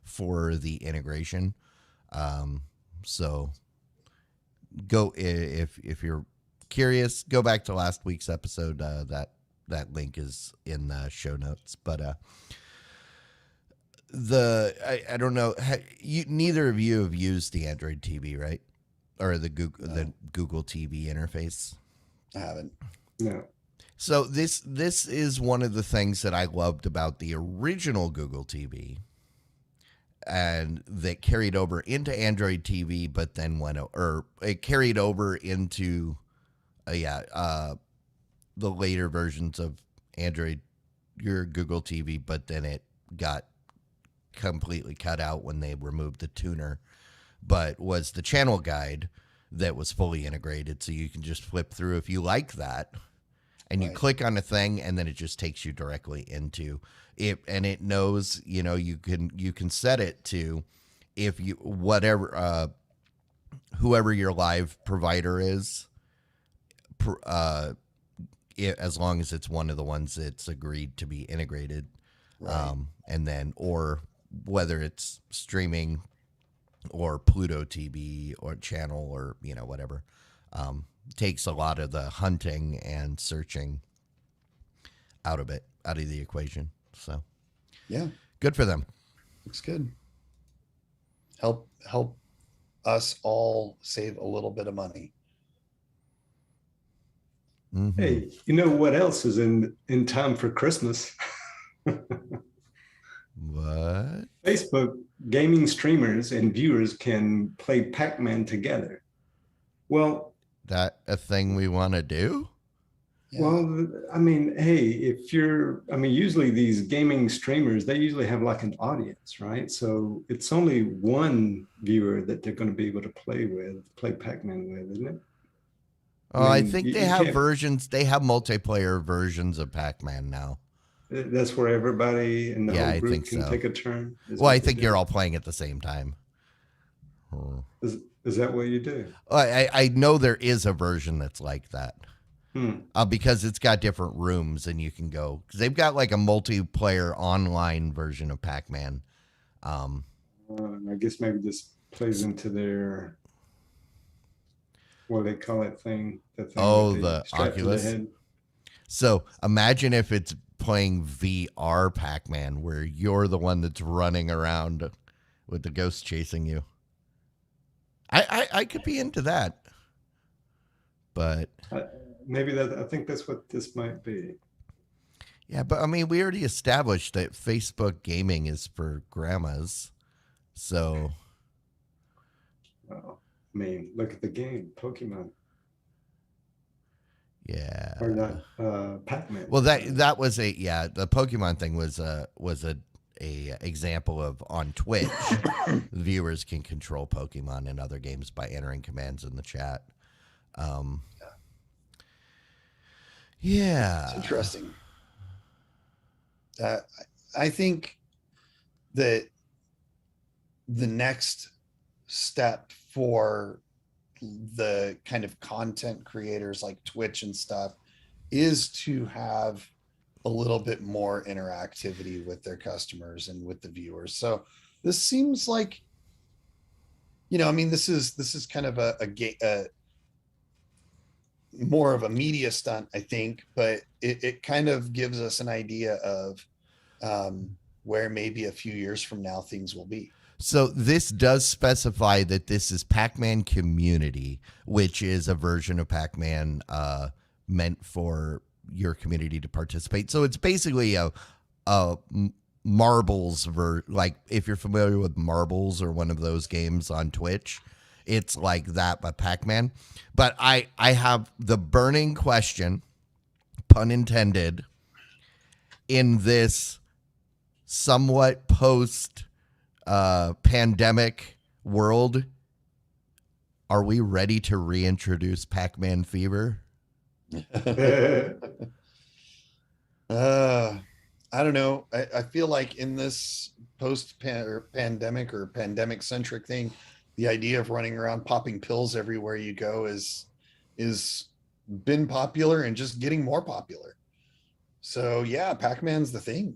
for the integration. So go if you're curious, go back to last week's episode. That link is in the show notes. But I don't know. Neither of you have used the Android TV, right? Or the Google TV interface. I haven't. No. So this is one of the things that I loved about the original Google TV, and that carried over into Android TV, but then it carried over into the later versions of Android, your Google TV, but then it got completely cut out when they removed the tuner. But was the channel guide that was fully integrated, so you can just flip through if you like that. And you click on a thing, and then it just takes you directly into it, and it knows, you can set it to, if you whoever your live provider is, as long as it's one of the ones that's agreed to be integrated, and then, or whether it's streaming or Pluto TV or channel or whatever. Takes a lot of the hunting and searching out of the equation. So yeah, good for them. Looks good. Help us all save a little bit of money. Mm-hmm. Hey, you know what else is in time for Christmas? What? Facebook gaming streamers and viewers can play Pac-Man together. Well, that a thing we want to do? Yeah. Well, I mean, hey, usually these gaming streamers, they usually have like an audience, right? So it's only one viewer that they're going to be able to play Pac-Man with, isn't it? I think they have versions. They have multiplayer versions of Pac-Man now. That's where everybody in the whole group can take a turn. Well, I think you're all playing at the same time. Is that what you do? I know there is a version that's like that. Because it's got different rooms, and you can go, because they've got like a multiplayer online version of Pac-Man. I guess maybe this plays into their, what do they call that thing? The Oculus. So imagine if it's playing VR Pac-Man, where you're the one that's running around with the ghost chasing you. I could be into that, but maybe I think that's what this might be. Yeah, but I mean, we already established that Facebook gaming is for grandmas, so. Well, I mean, look at the game, Pokemon. Yeah. Or not Pac-Man. Well, that was the Pokemon thing was a example of, on Twitch, viewers can control Pokemon in other games by entering commands in the chat. Yeah. It's interesting. I think that the next step for the kind of content creators like Twitch and stuff is to have a little bit more interactivity with their customers and with the viewers. So this seems like, this is kind of a more of a media stunt, I think, but it kind of gives us an idea of where maybe a few years from now things will be. So this does specify that this is Pac-Man Community, which is a version of Pac-Man meant for your community to participate. So it's basically a marbles like if you're familiar with marbles or one of those games on Twitch, it's like that but Pac-Man. But I have the burning question, pun intended, in this somewhat post pandemic world, are we ready to reintroduce Pac-Man fever? I don't know. I feel like in this pandemic or pandemic centric thing, the idea of running around popping pills everywhere you go is been popular and just getting more popular. So yeah, Pac-Man's the thing.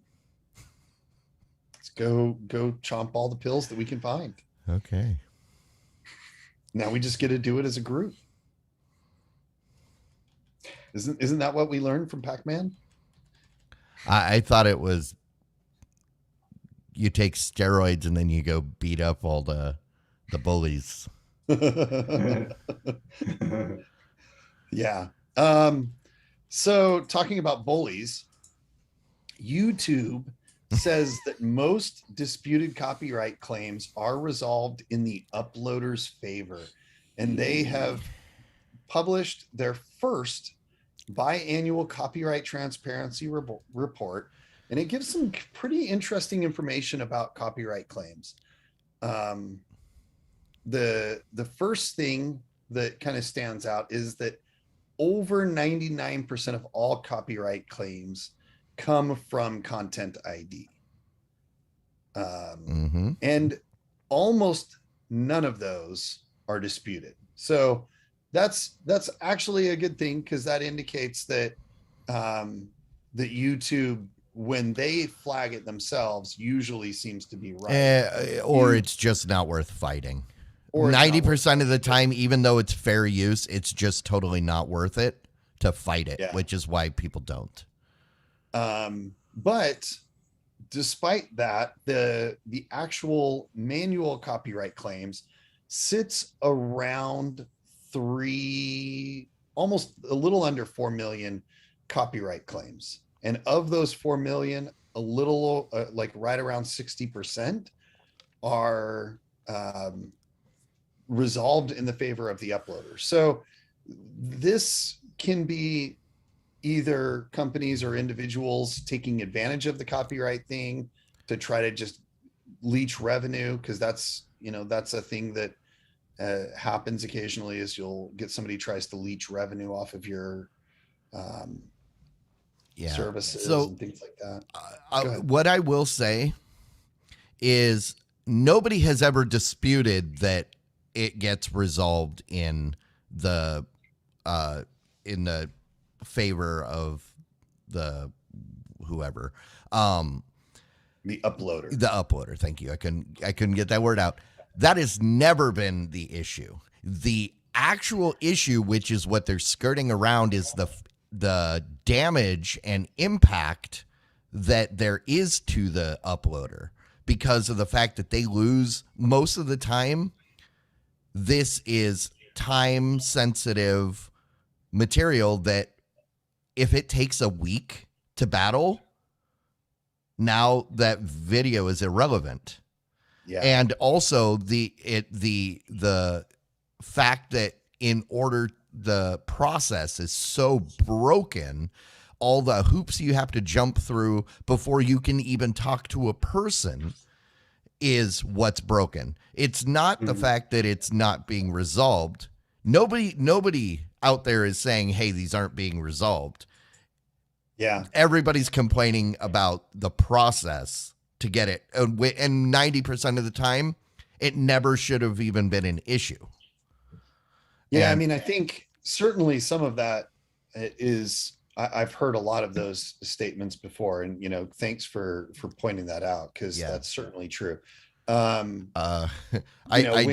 Let's go chomp all the pills that we can find. Okay. Now we just get to do it as a group. Isn't that what we learned from Pac-Man? I thought it was you take steroids and then you go beat up all the bullies. Yeah. So talking about bullies, YouTube says that most disputed copyright claims are resolved in the uploader's favor, and they have published their first biannual copyright transparency report, and it gives some pretty interesting information about copyright claims. The first thing that kind of stands out is that over 99% of all copyright claims come from Content ID. And almost none of those are disputed. So that's actually a good thing, because that indicates that that YouTube, when they flag it themselves, usually seems to be right. Or it's just not worth fighting. 90% of the time, even though it's fair use, it's just totally not worth it to fight it, which is why people don't. But despite that, the actual manual copyright claims sits around almost a little under 4 million copyright claims. And of those 4 million, a little like right around 60% are resolved in the favor of the uploader. So this can be either companies or individuals taking advantage of the copyright thing to try to just leech revenue, because that's a thing that happens occasionally, is you'll get somebody tries to leech revenue off of your services and things like that. What I will say is nobody has ever disputed that it gets resolved in the favor of the whoever, the uploader. Thank you. I couldn't get that word out. That has never been the issue. The actual issue, which is what they're skirting around, is the damage and impact that there is to the uploader, because of the fact that they lose most of the time. This is time sensitive material that if it takes a week to battle, now that video is irrelevant. Yeah. And also the fact that in order, the process is so broken, all the hoops you have to jump through before you can even talk to a person is what's broken. It's not the fact that it's not being resolved. Nobody out there is saying, hey, these aren't being resolved. Yeah. Everybody's complaining about the process to get it. And 90% of the time, it never should have even been an issue. Yeah. I mean, I think certainly some of that is, I've heard a lot of those statements before, and thanks for pointing that out, because that's certainly true. When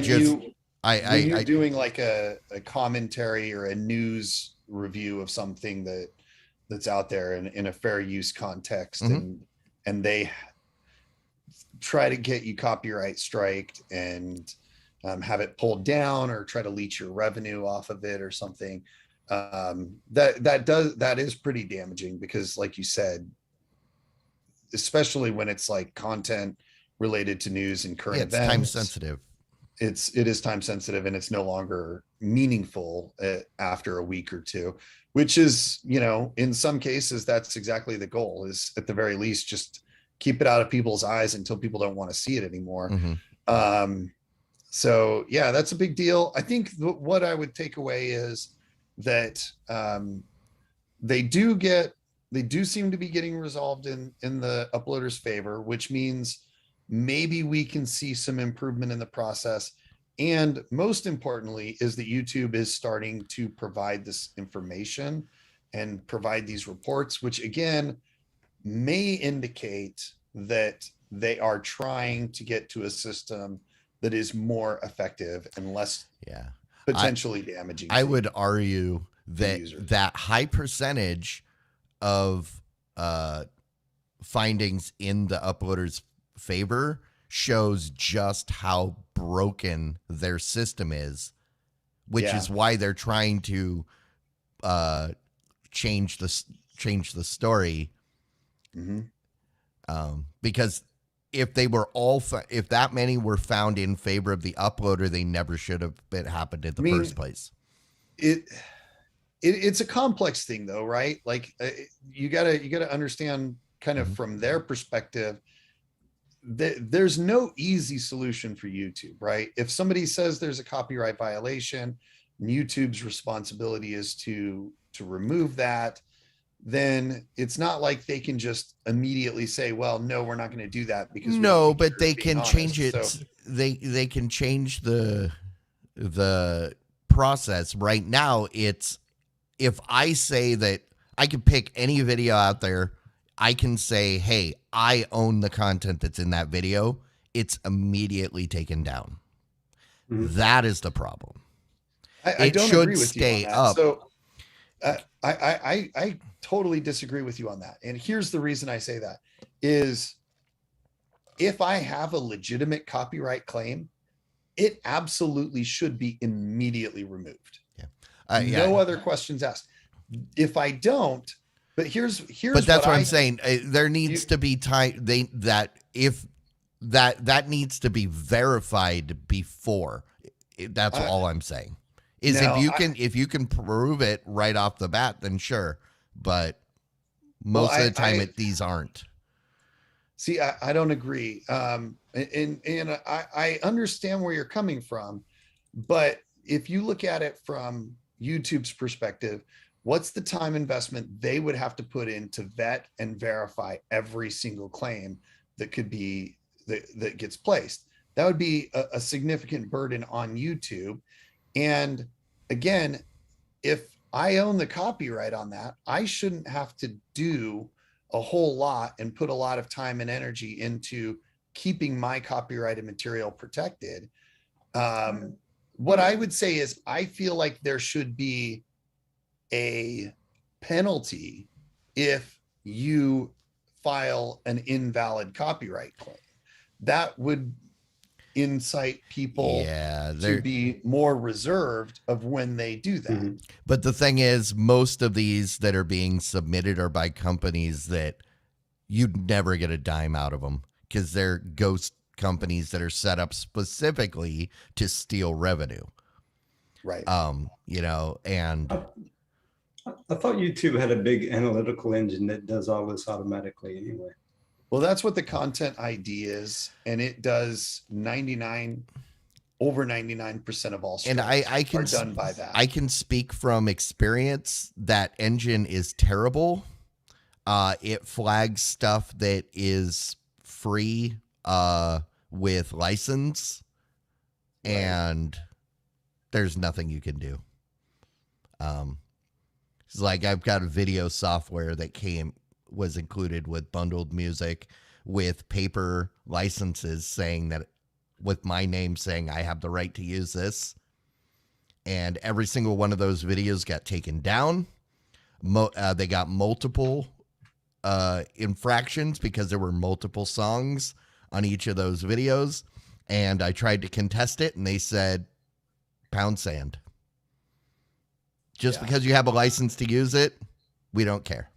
you're doing like a commentary or a news review of something that's out there in a fair use context, and try to get you copyright striked and have it pulled down, or try to leech your revenue off of it or something. That is pretty damaging, because like you said, especially when it's like content related to news and current It's time events, sensitive. it is time sensitive, and it's no longer meaningful after a week or two, which is, in some cases, that's exactly the goal, is at the very least just keep it out of people's eyes until people don't want to see it anymore. So yeah, that's a big deal. I think what I would take away is that they do seem to be getting resolved in the uploader's favor, which means maybe we can see some improvement in the process. And most importantly is that YouTube is starting to provide this information and provide these reports, which again may indicate that they are trying to get to a system that is more effective and less potentially damaging. I would argue that that high percentage of findings in the uploader's favor shows just how broken their system is, which is why they're trying to change the story. Because if they were if that many were found in favor of the uploader, they never should have been happened in the first place. It's a complex thing though, right? Like you gotta understand kind of from their perspective that there's no easy solution for YouTube, right? If somebody says there's a copyright violation, YouTube's responsibility is to remove that, then it's not like they can just immediately say, well, no, we're not going to do that, because but they can change it. So, they can change the process. Right now, it's, if I say that I can pick any video out there, I can say, hey, I own the content that's in that video. It's immediately taken down. That is the problem. I don't agree with stay you on that. up. So I totally disagree with you on that. And here's the reason I say that is, if I have a legitimate copyright claim, it absolutely should be immediately removed. No other questions asked. If I don't, but here's but that's what I'm saying. There needs to be time. That needs to be verified before. That's all I'm saying. Is now, if you can prove it right off the bat, then sure. But most of the time, these aren't. See, I don't agree. And I understand where you're coming from, but if you look at it from YouTube's perspective, what's the time investment they would have to put in to vet and verify every single claim that could be that gets placed? That would be a significant burden on YouTube. And again, if I own the copyright on that, I shouldn't have to do a whole lot and put a lot of time and energy into keeping my copyrighted material protected. What I would say is, I feel like there should be a penalty if you file an invalid copyright claim. That would incite people to be more reserved of when they do that. But the thing is, most of these that are being submitted are by companies that you'd never get a dime out of them, because they're ghost companies that are set up specifically to steal revenue. Right. And I thought YouTube had a big analytical engine that does all this automatically anyway. Well, that's what the content ID is, and it does over 99% of all strikes are done by that. I can speak from experience. That engine is terrible. It flags stuff that is free with license, and there's nothing you can do. It's like, I've got a video software that was included with bundled music with paper licenses saying that, with my name saying I have the right to use this. And every single one of those videos got taken down. They got multiple infractions because there were multiple songs on each of those videos. And I tried to contest it, and they said, pound sand. Just because you have a license to use it, we don't care.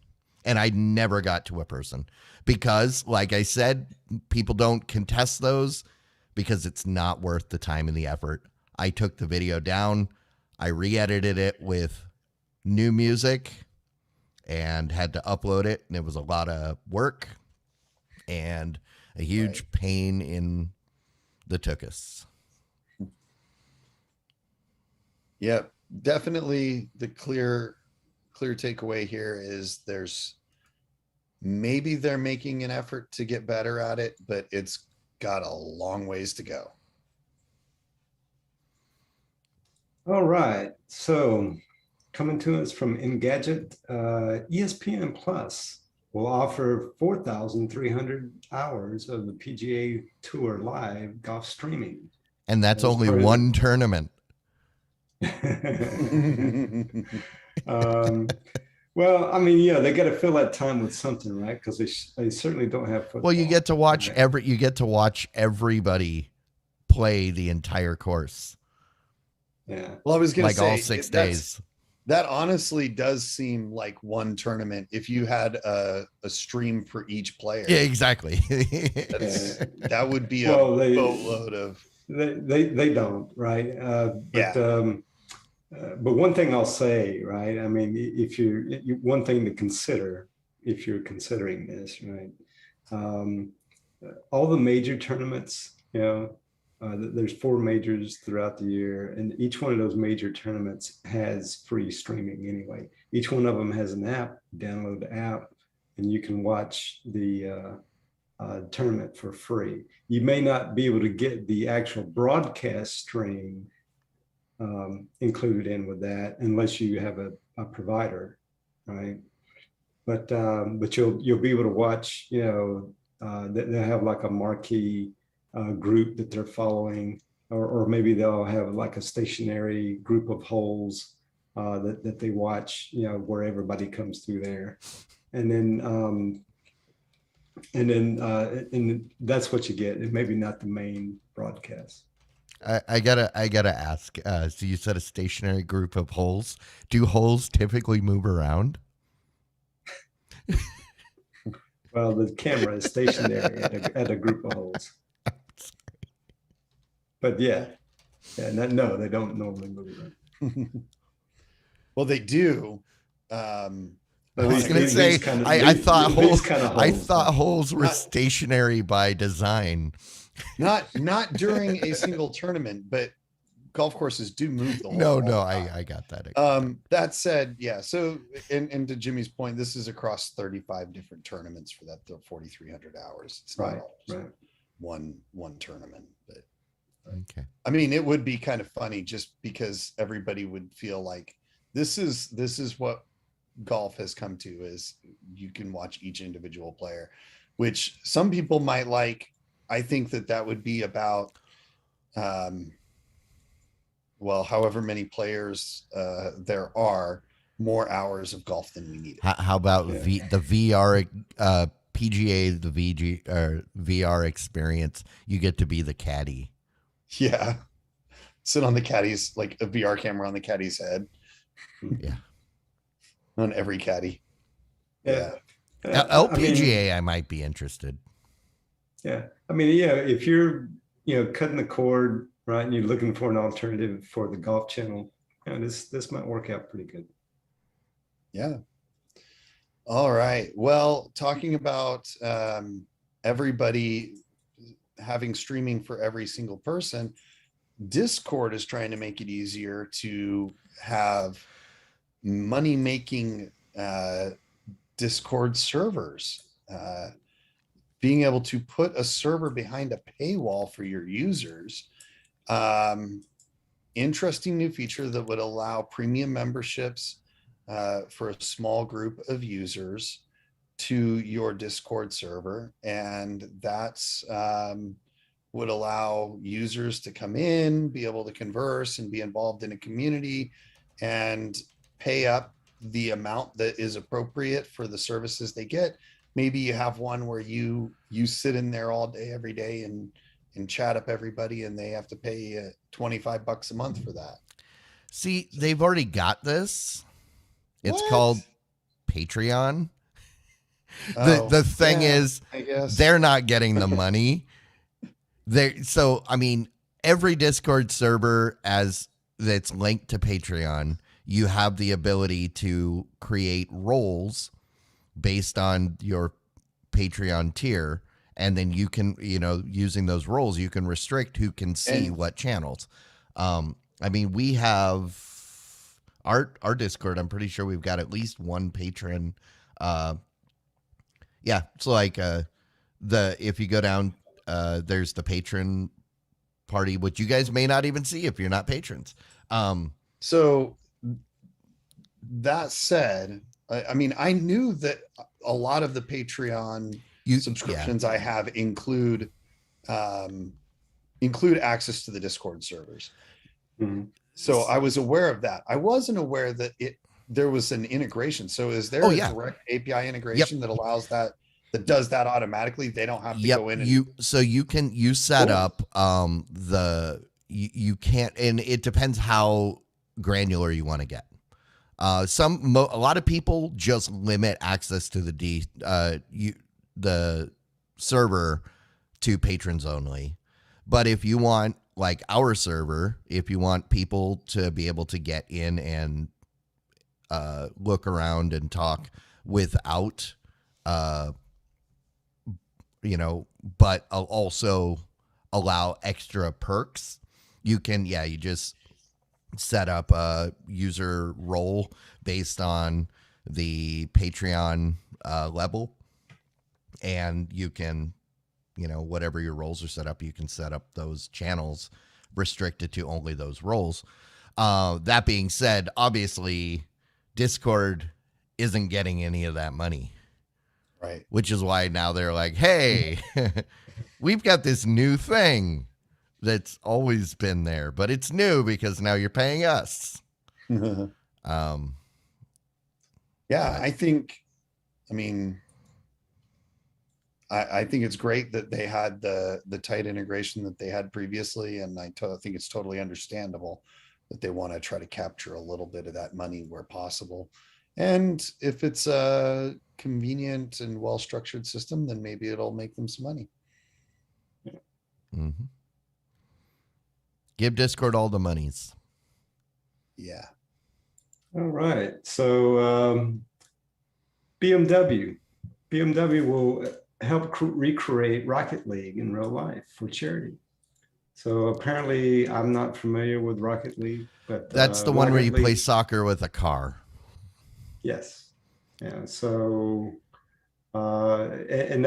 And I never got to a person because, like I said, people don't contest those because it's not worth the time and the effort. I took the video down. I re-edited it with new music and had to upload it. And it was a lot of work and a huge pain in the tuchus. Yep. Definitely the clear takeaway here is maybe they're making an effort to get better at it, but it's got a long ways to go. All right. So coming to us from Engadget, ESPN Plus will offer 4,300 hours of the PGA Tour live golf streaming. And that's only one tournament. Well, I mean, yeah, they got to fill that time with something, right? Because they certainly don't have football. Well, you get to watch everybody play the entire course. Yeah. Well, I was going to say all 6 days. That honestly does seem like one tournament if you had a stream for each player. Yeah, exactly. That would be a boatload of. They don't, right? But one thing I'll say, right? I mean, if one thing to consider if you're considering this, right? All the major tournaments, there's 4 majors throughout the year, and each one of those major tournaments has free streaming anyway. Each one of them has an app. Download the app, and you can watch the tournament for free. You may not be able to get the actual broadcast stream included in with that unless you have a provider, right? But you'll be able to watch. They'll have like a marquee group that they're following, or maybe they'll have like a stationary group of holes that they watch, where everybody comes through there, and then that's what you get, and maybe not the main broadcast. I gotta ask. So you said a stationary group of holes. Do holes typically move around? Well, the camera is stationary at a group of holes. But no, they don't normally move around. Well, they do. I was going to say, I thought holes were stationary by design. Not during a single tournament, but golf courses do move the whole. No, I got that. That said, yeah. So, and to Jimmy's point, this is across 35 different tournaments for that 4,300 hours. It's not all one tournament, but okay. I mean, it would be kind of funny just because everybody would feel like this is what golf has come to, is you can watch each individual player, which some people might like. I think that would be about, however many players there are, more hours of golf than we need. How about the VR PGA, the VR experience? You get to be the caddy. Yeah, sit on the caddy's, like a VR camera on the caddy's head. Yeah, on every caddy. Yeah, LPGA, I might be interested. Yeah, I mean, if you're cutting the cord, right, and you're looking for an alternative for the Golf Channel, this might work out pretty good. Yeah. All right. Well, talking about everybody having streaming for every single person, Discord is trying to make it easier to have money-making Discord servers. Being able to put a server behind a paywall for your users. Interesting new feature that would allow premium memberships for a small group of users to your Discord server. And that's would allow users to come in, be able to converse and be involved in a community and pay up the amount that is appropriate for the services they get, maybe you have one where you sit in there all day every day and chat up everybody, and they have to pay you $25 a month for that. See, they've already got this. It's What? called Patreon. Oh, The thing yeah, is, I guess. they're not getting the money. So I mean, every Discord server as that's linked to Patreon, you have the ability to create roles based on your Patreon tier, and then you can, using those roles, you can restrict who can see And what channels. I mean, we have our Discord. I'm pretty sure we've got at least one patron. Yeah, it's like if you go down, there's the patron party, which you guys may not even see if you're not patrons. so that said, I mean, I knew that a lot of the Patreon subscriptions I have include access to the Discord servers. Mm-hmm. So I was aware of that. I wasn't aware that there was an integration. So is there a direct API integration that allows that does that automatically? They don't have to go in and you set up you can't, and it depends how granular you want to get. A lot of people just limit access to the server to patrons only. But if you want, like our server, if you want people to be able to get in and look around and talk without, but also allow extra perks, you can, you just set up a user role based on the Patreon level, and you can, whatever your roles are set up, you can set up those channels restricted to only those roles. That being said, obviously Discord isn't getting any of that money, right? Which is why now they're like, hey, we've got this new thing that's always been there, but it's new because now you're paying us. Yeah, I think, I mean, I think it's great that they had the tight integration that they had previously, and I think it's totally understandable that they want to try to capture a little bit of that money where possible. And if it's a convenient and well-structured system, then maybe it'll make them some money. Mm-hmm. Give Discord all the monies. Yeah. All right. So BMW will help recreate Rocket League in real life for charity. So apparently, I'm not familiar with Rocket League, but that's the one where you play soccer with a car. Yes. Yeah. So, and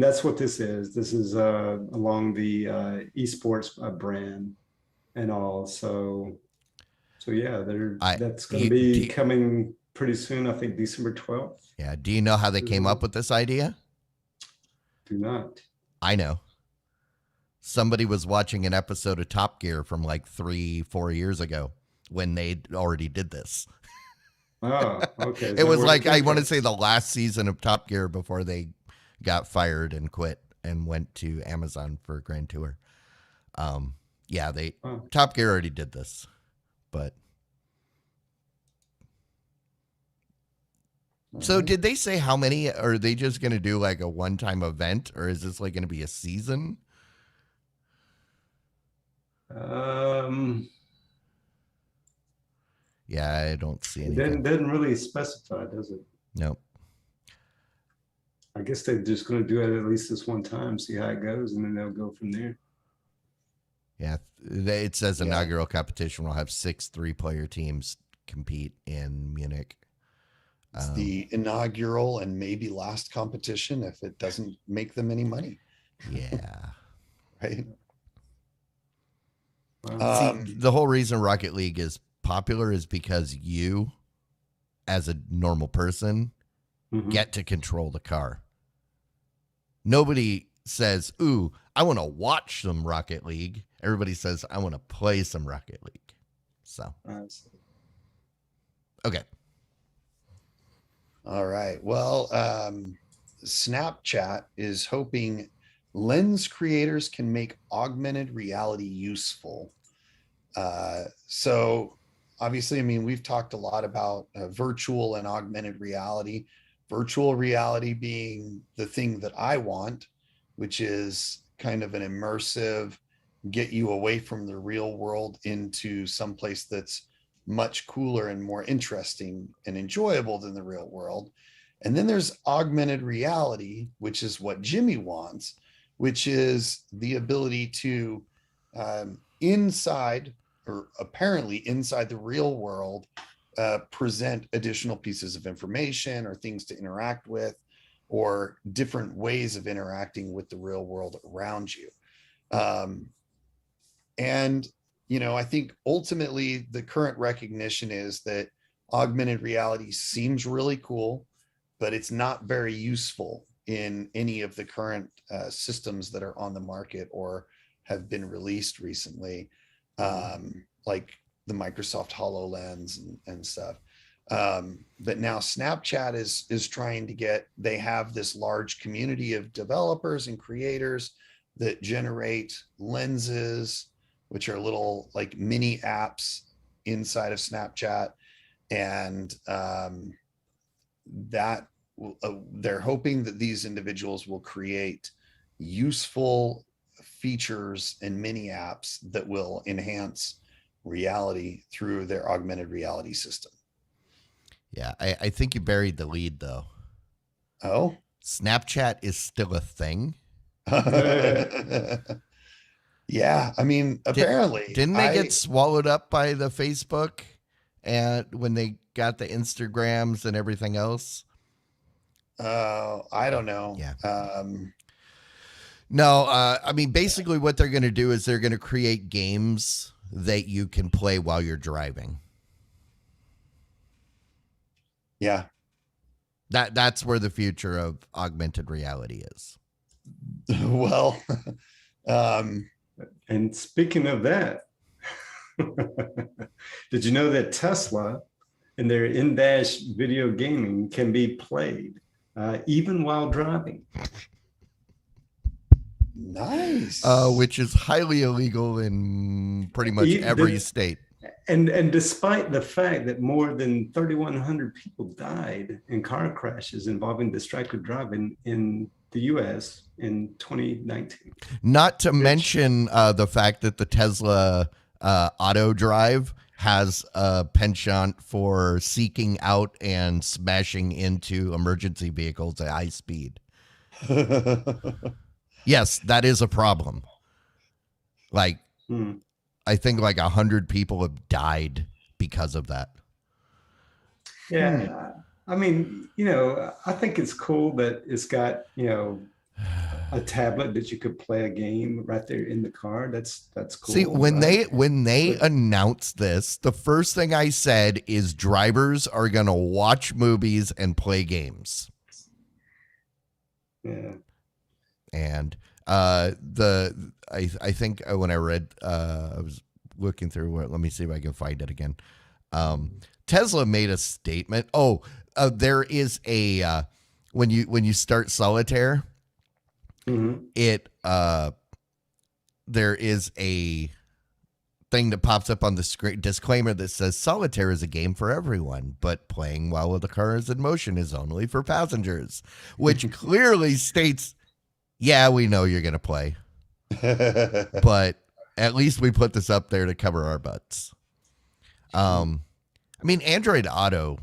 that's what this is. This is along the esports brand and all. So yeah, that's going to be coming pretty soon. I think December 12th. Yeah. Do you know how they came up with this idea? Do not. I know. Somebody was watching an episode of Top Gear from like 3-4 years ago when they already did this. Oh, okay. It was like, I want to say the last season of Top Gear before they got fired and quit and went to Amazon for Grand Tour. Top Gear already did this, but. So did they say how many? Are they just going to do like a one-time event, or is this like going to be a season? Yeah, I don't see anything. It didn't really specify, does it? Nope. I guess they're just going to do it at least this one time, see how it goes, and then they'll go from there. Yeah, it says inaugural competition will have 6 3-player teams compete in Munich. It's the inaugural and maybe last competition if it doesn't make them any money. Yeah. Right. See, the whole reason Rocket League is popular is because you, as a normal person, get to control the car. Nobody says, ooh, I want to watch some Rocket League. Everybody says, I want to play some Rocket League. So, okay. All right. Well, Snapchat is hoping lens creators can make augmented reality useful. So obviously, I mean, we've talked a lot about virtual and augmented reality. Virtual reality being the thing that I want, which is kind of an immersive, get you away from the real world into someplace that's much cooler and more interesting and enjoyable than the real world. And then there's augmented reality, which is what Jimmy wants, which is the ability to inside or apparently inside the real world, present additional pieces of information or things to interact with, or different ways of interacting with the real world around you. And, you know, I think ultimately the current recognition is that augmented reality seems really cool, but it's not very useful in any of the current systems that are on the market or have been released recently, like the Microsoft HoloLens and stuff. But now Snapchat is trying to get, they have this large community of developers and creators that generate lenses, which are little like mini apps inside of Snapchat. And that they're hoping that these individuals will create useful features and mini apps that will enhance reality through their augmented reality system. Yeah, I think you buried the lead though. Oh, Snapchat is still a thing. yeah. I mean, apparently, didn't they get swallowed up by the Facebook and when they got the Instagrams and everything else? I don't know. Yeah. No, I mean, basically what they're going to do is they're going to create games that you can play while you're driving. Yeah. That's where the future of augmented reality is. Well, and speaking of that, did you know that Tesla and their in-dash video gaming can be played even while driving? Nice. Which is highly illegal in pretty much every state. And despite the fact that more than 3,100 people died in car crashes involving distracted driving in the U.S. in 2019. Not to mention the fact that the Tesla auto drive has a penchant for seeking out and smashing into emergency vehicles at high speed. Yes, that is a problem. Like, I think like 100 people have died because of that. Yeah. I mean, you know, I think it's cool that it's got, you know, a tablet that you could play a game right there in the car. That's cool. See, when they announced this, the first thing I said is drivers are going to watch movies and play games. Yeah. And I think when I read, I was looking through it. Let me see if I can find it again. Tesla made a statement. There is a when you start solitaire, it there is a thing that pops up on the screen disclaimer that says solitaire is a game for everyone, but playing while the car is in motion is only for passengers, which clearly states, yeah, we know you're going to play, but at least we put this up there to cover our butts. I mean, Android Auto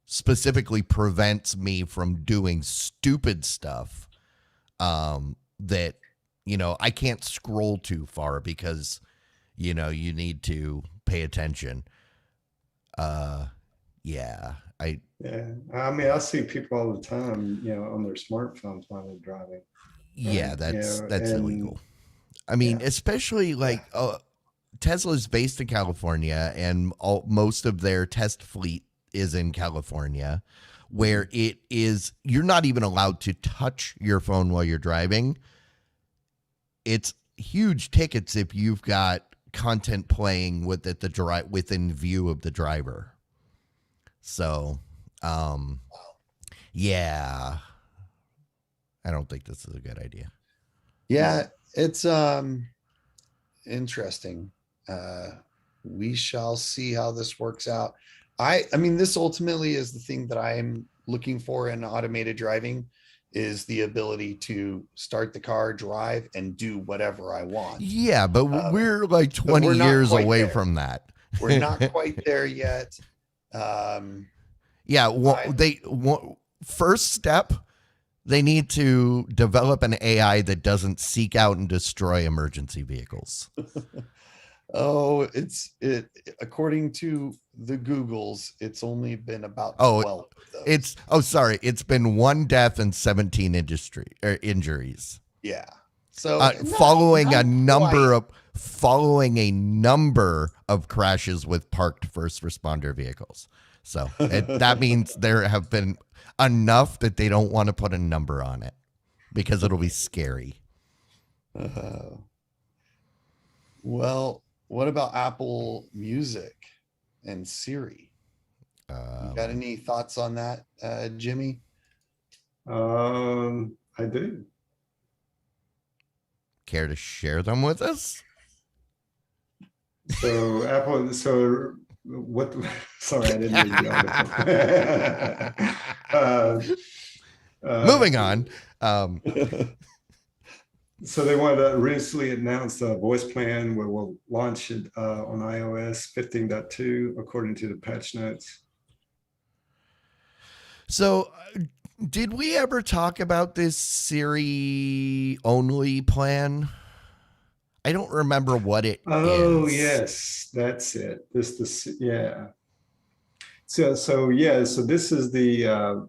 specifically prevents me from doing stupid stuff that, you know, I can't scroll too far because, you know, you need to pay attention. Yeah. I mean, I see people all the time, you know, on their smartphones while they're driving. Yeah, that's illegal. I mean, especially like Tesla's based in California, and most of their test fleet is in California, where it is, you're not even allowed to touch your phone while you're driving. It's huge tickets if you've got content playing within view of the driver. So, Yeah. I don't think this is a good idea. Yeah, it's interesting. We shall see how this works out. I mean, this ultimately is the thing that I'm looking for in automated driving, is the ability to start the car, drive, and do whatever I want. Yeah, but we're like But 20 we're not years quite away there. from that. We're not quite there yet. Yeah, well, first step, they need to develop an AI that doesn't seek out and destroy emergency vehicles. Oh, it according to the Googles, it's only been about 12 of those. It's been 1 death and 17 injuries. Yeah. So following a number of crashes with parked first responder vehicles. So that means there have been enough that they don't want to put a number on it because it'll be scary. Well, what about Apple Music and Siri? You got any thoughts on that, Jimmy? I do. Care to share them with us? So Apple, so what, sorry, I didn't read the article. Moving on. So they wanted to recently announce a voice plan where we'll launch it on iOS 15.2, according to the patch notes. So did we ever talk about this Siri only plan? I don't remember what it is. Oh, yes, that's it. Yeah. So this is the,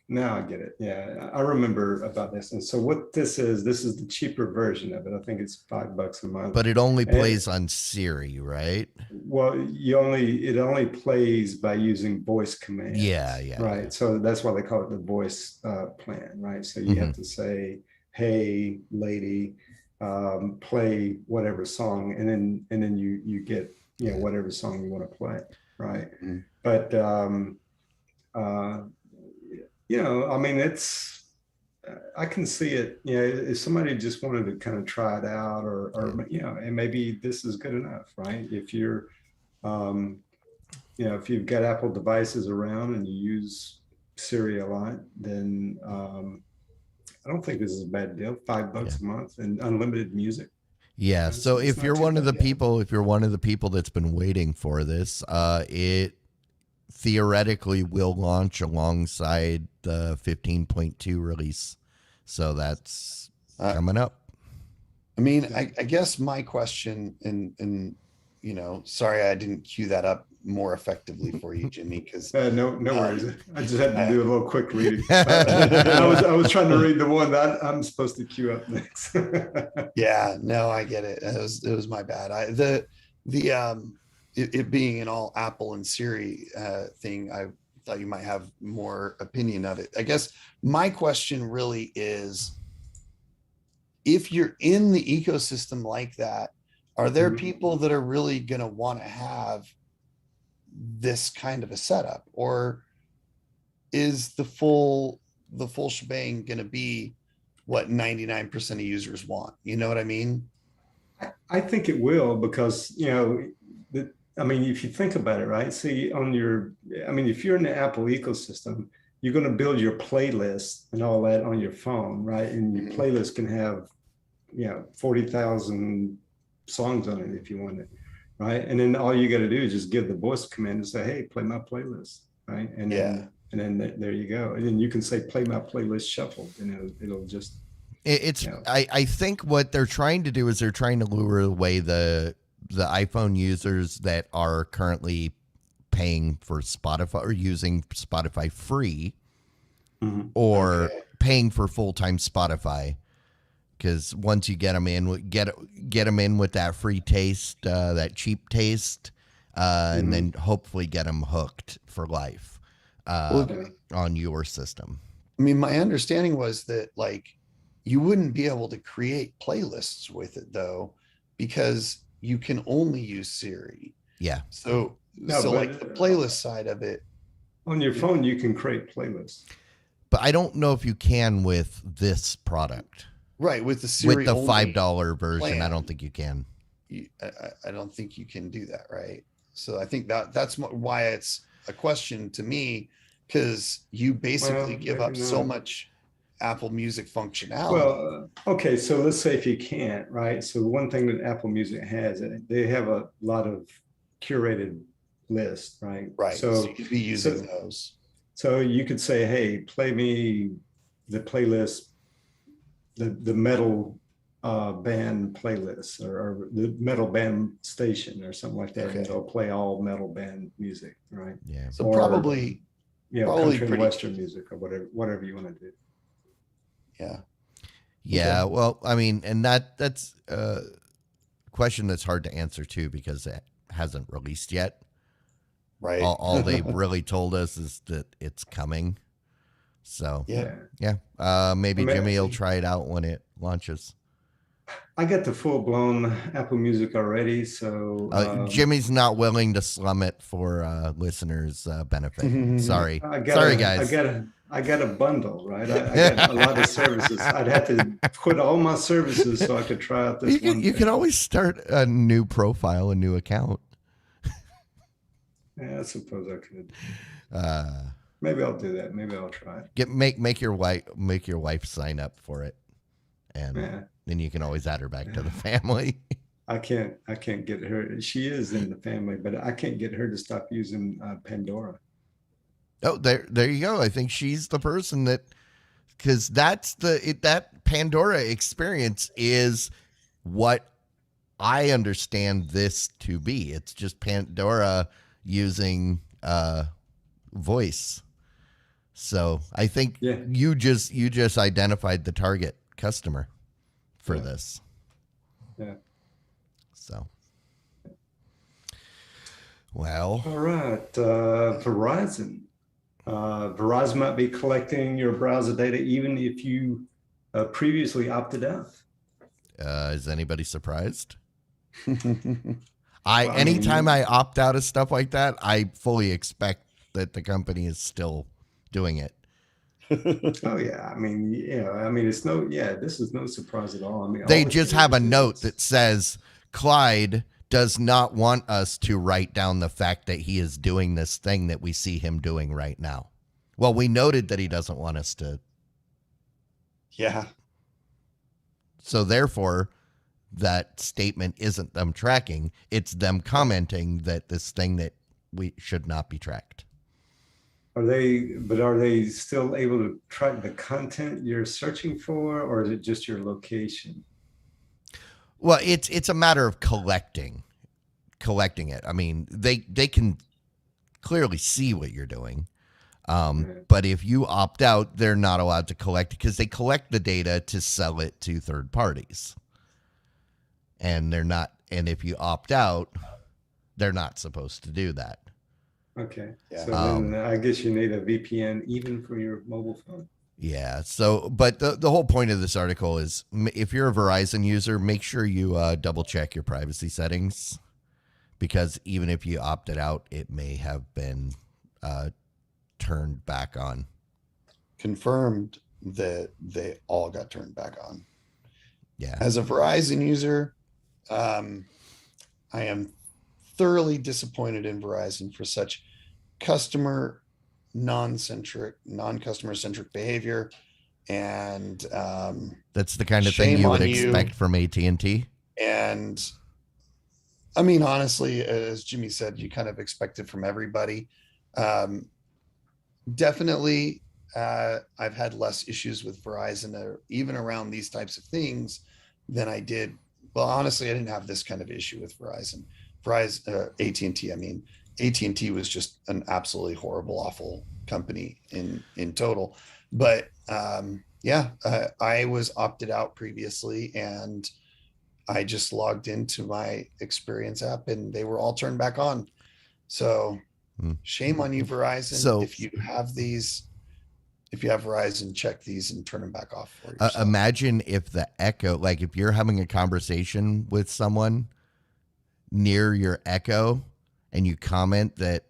now I get it. Yeah, I remember about this. And so what this is the cheaper version of it. I think it's $5 a month. But it only plays on Siri, right? Well, it only plays by using voice commands. Yeah. Right. Yeah. So that's why they call it the voice plan, right? So you have to say, "Hey, lady, play whatever song," and then you get whatever song you want to play, right? Mm-hmm. But I mean, I can see it. If somebody just wanted to kind of try it out, or and maybe this is good enough, right? If you're, if you've got Apple devices around and you use Siri a lot, then I don't think this is a bad deal. $5 a month and unlimited music. Yeah. So if you're one of the people that's been waiting for this, it theoretically will launch alongside the 15.2 release. So that's coming up. I mean, I guess my question, and sorry I didn't cue that up more effectively for you, Jimmy, because no worries. I just had to do a little quick reading. I was trying to read the one that I'm supposed to cue up next. Yeah, no, I get it. It was my bad. It being an all Apple and Siri thing, I thought you might have more opinion of it. I guess my question really is, if you're in the ecosystem like that, are there people that are really going to want to have this kind of a setup, or is the full shebang going to be what 99% of users want? You know what I mean? I think it will, because I mean, if you think about it, right? See, if you're in the Apple ecosystem, you're going to build your playlist and all that on your phone, right? And your playlist can have 40,000 songs on it if you want it, right? And then all you got to do is just give the voice command and say, "Hey, play my playlist," right? And then there you go. And then you can say, "Play my playlist shuffled," and it'll just. I think what they're trying to do is they're trying to lure away the iPhone users that are currently paying for Spotify or using Spotify free, or paying for full-time Spotify. Because once you get them in, get them in with that free taste, that cheap taste, and then hopefully get them hooked for life on your system. I mean, my understanding was that you wouldn't be able to create playlists with it though, because you can only use Siri. Yeah. So the playlist side of it. On your phone, you can create playlists. But I don't know if you can with this product. Right, with the Siri With the only $5 version, I plan. don't think you can. I don't think you can do that, right? So I think that's why it's a question to me, because you basically Well, give maybe up so not. much Apple Music functionality. Well, okay, so let's say if you can't, right? So one thing that Apple Music has, they have a lot of curated lists, right? Right. So So you could be using those. So you could say, hey, play me the playlist, the metal band playlist, or the metal band station or something like that. Okay. And it'll play all metal band music, right? Yeah. So Or, probably country and pretty- western music, or whatever you want to do. yeah. Yeah. Okay. Well, I mean, and that's a question that's hard to answer too, because it hasn't released yet. Right. All they've really told us is that it's coming. So Yeah. maybe I mean, Jimmy will try it out when it launches. I got the full blown Apple Music already, so Jimmy's not willing to slum it for listeners' benefit. Sorry, guys. I got a bundle, right? I got a lot of services. I'd have to quit all my services so I could try out this one. You can always start a new profile, a new account. Yeah, I suppose I could. Uh, Maybe I'll do that. Maybe I'll try it. make your wife sign up for it, and Yeah. then you can always add her back to the family. I can't get her. She is in the family, but I can't get her to stop using Pandora. Oh, there you go. I think she's the person that, because that Pandora experience is what I understand this to be. It's just Pandora using voice. So I think you just identified the target customer for this. Yeah. So, well, All right. Verizon. Verizon might be collecting your browser data even if you previously opted out. is anybody surprised? Well, Anytime I opt out of stuff like that, I fully expect that the company is still doing it. Oh yeah, this is no surprise at all. I mean, They all the just have a carriers do note this. that says Clyde does not want us to write down the fact that he is doing this thing that we see him doing right now. Well, we noted that he doesn't want us to. Yeah. So therefore, that statement isn't them tracking. It's them commenting that this thing that we should not be tracked. Are they still able to track the content you're searching for, or is it just your location? Well, it's a matter of collecting it. I mean, they can clearly see what you're doing. But if you opt out, they're not allowed to collect, because they collect the data to sell it to third parties. And if you opt out, they're not supposed to do that. Okay. Yeah. So then I guess you need a VPN even for your mobile phone. Yeah. So, but the whole point of this article is, if you're a Verizon user, make sure you double check your privacy settings, because even if you opted out, it may have been turned back on. Confirmed that they all got turned back on. Yeah. As a Verizon user, I am thoroughly disappointed in Verizon for such customer non-customer centric behavior, and that's the kind of thing shame you would on you. expect from AT&T. And I mean, honestly, as Jimmy said, you kind of expect it from everybody. Definitely, I've had less issues with Verizon, even around these types of things, than I did. Well, honestly, I didn't have this kind of issue with Verizon. AT&T. I mean, AT&T was just an absolutely horrible, awful company in total. But I was opted out previously, and I just logged into my Experience app, and they were all turned back on. So shame on you, Verizon. So if you have Verizon, check these and turn them back off for yourself. Imagine if the Echo, like if you're having a conversation with someone near your Echo and you comment that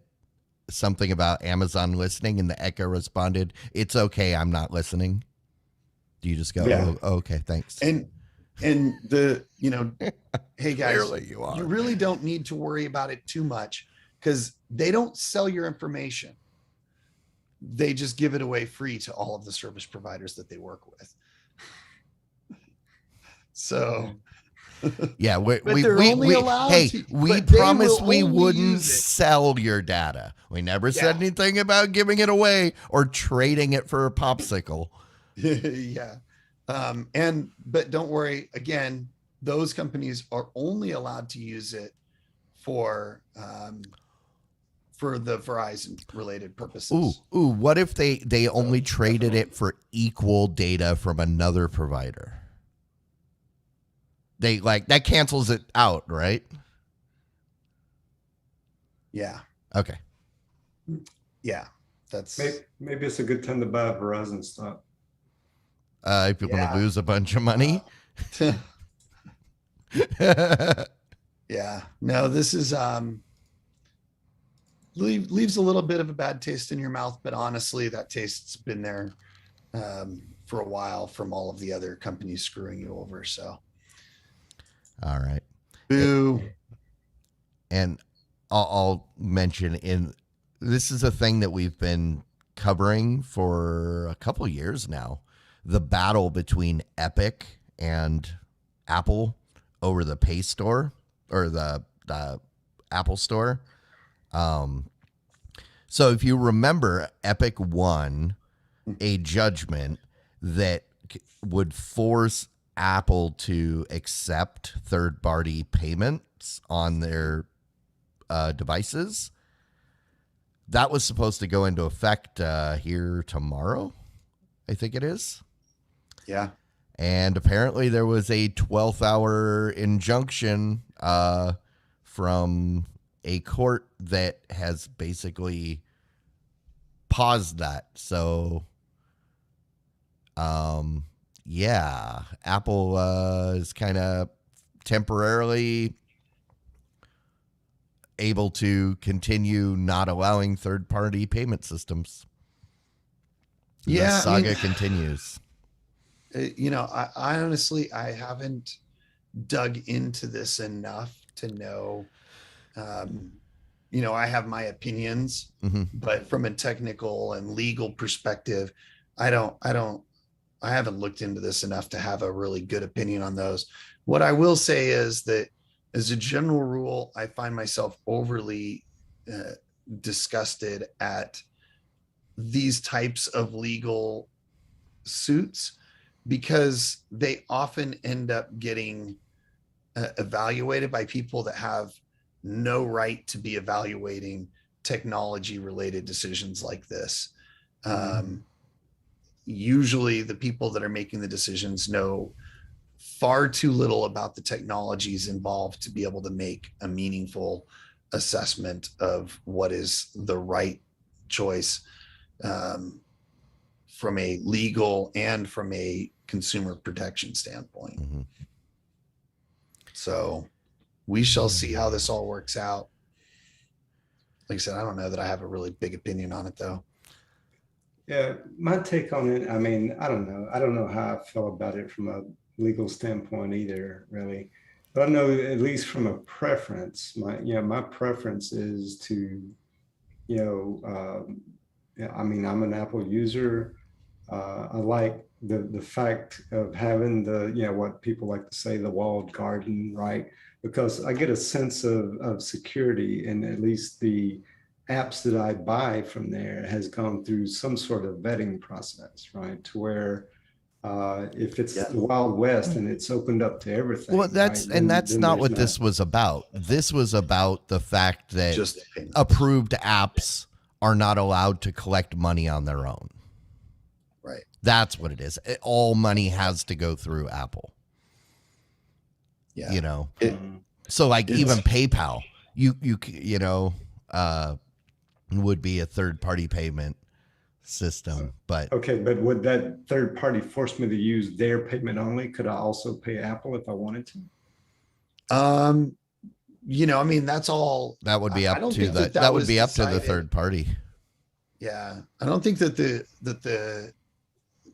something about Amazon listening, and the Echo responded, "It's okay, I'm not listening." Do you just go, Yeah. "Oh, okay, thanks"? And the, hey guys, Clearly you are. you really don't need to worry about it too much, because they don't sell your information. They just give it away free to all of the service providers that they work with. So Yeah, But they're only allowed hey, to- we but they promised will we only wouldn't use it. sell your data. We never said Yeah. anything about giving it away or trading it for a popsicle. Yeah. But don't worry, again, those companies are only allowed to use it for the Verizon related purposes. Ooh, what if they only traded it for equal data from another provider? They that cancels it out, right? Yeah. Okay. Yeah. That's Maybe it's a good time to buy Verizon stock. If you want to lose a bunch of money. yeah. No, this is leaves a little bit of a bad taste in your mouth, but honestly, that taste's been there for a while from all of the other companies screwing you over. So, all right. boo. And I'll mention this is a thing that we've been covering for a couple years now. The battle between Epic and Apple over the Pay Store or the Apple Store. So if you remember, Epic won a judgment that would force Apple to accept third-party payments on their devices. That was supposed to go into effect here tomorrow, I think it is. Yeah. And apparently there was a 12th hour injunction from a court that has basically paused that. So, yeah, Apple is kind of temporarily able to continue not allowing third-party payment systems. Yeah, the saga continues. I honestly, I haven't dug into this enough to know. I have my opinions, but from a technical and legal perspective, I haven't looked into this enough to have a really good opinion on those. What I will say is that as a general rule, I find myself overly disgusted at these types of legal suits because they often end up getting evaluated by people that have no right to be evaluating technology related decisions like this. Usually the people that are making the decisions know far too little about the technologies involved to be able to make a meaningful assessment of what is the right choice from a legal and from a consumer protection standpoint. So we shall see how this all works out. Like I said, I don't know that I have a really big opinion on it though. Yeah, my take on it, I mean, I don't know. I don't know how I feel about it from a legal standpoint either, really. But I know at least from a preference, my preference is to, I mean, I'm an Apple user. I like the fact of having what people like to say, the walled garden, right? Because I get a sense of security, and at least the apps that I buy from there has gone through some sort of vetting process, right? To where if it's the Wild West and it's opened up to everything. Well, that's not what this was about. This was about the fact that approved apps are not allowed to collect money on their own. Right. That's what it is. All money has to go through Apple. Yeah. So like even PayPal, would be a third-party payment system, but okay, but would that third party force me to use their payment only? Could I also pay Apple if I wanted to? I mean, that's all. That would be I up don't to think the that would was be up to the decided. third party. Yeah, I don't think that the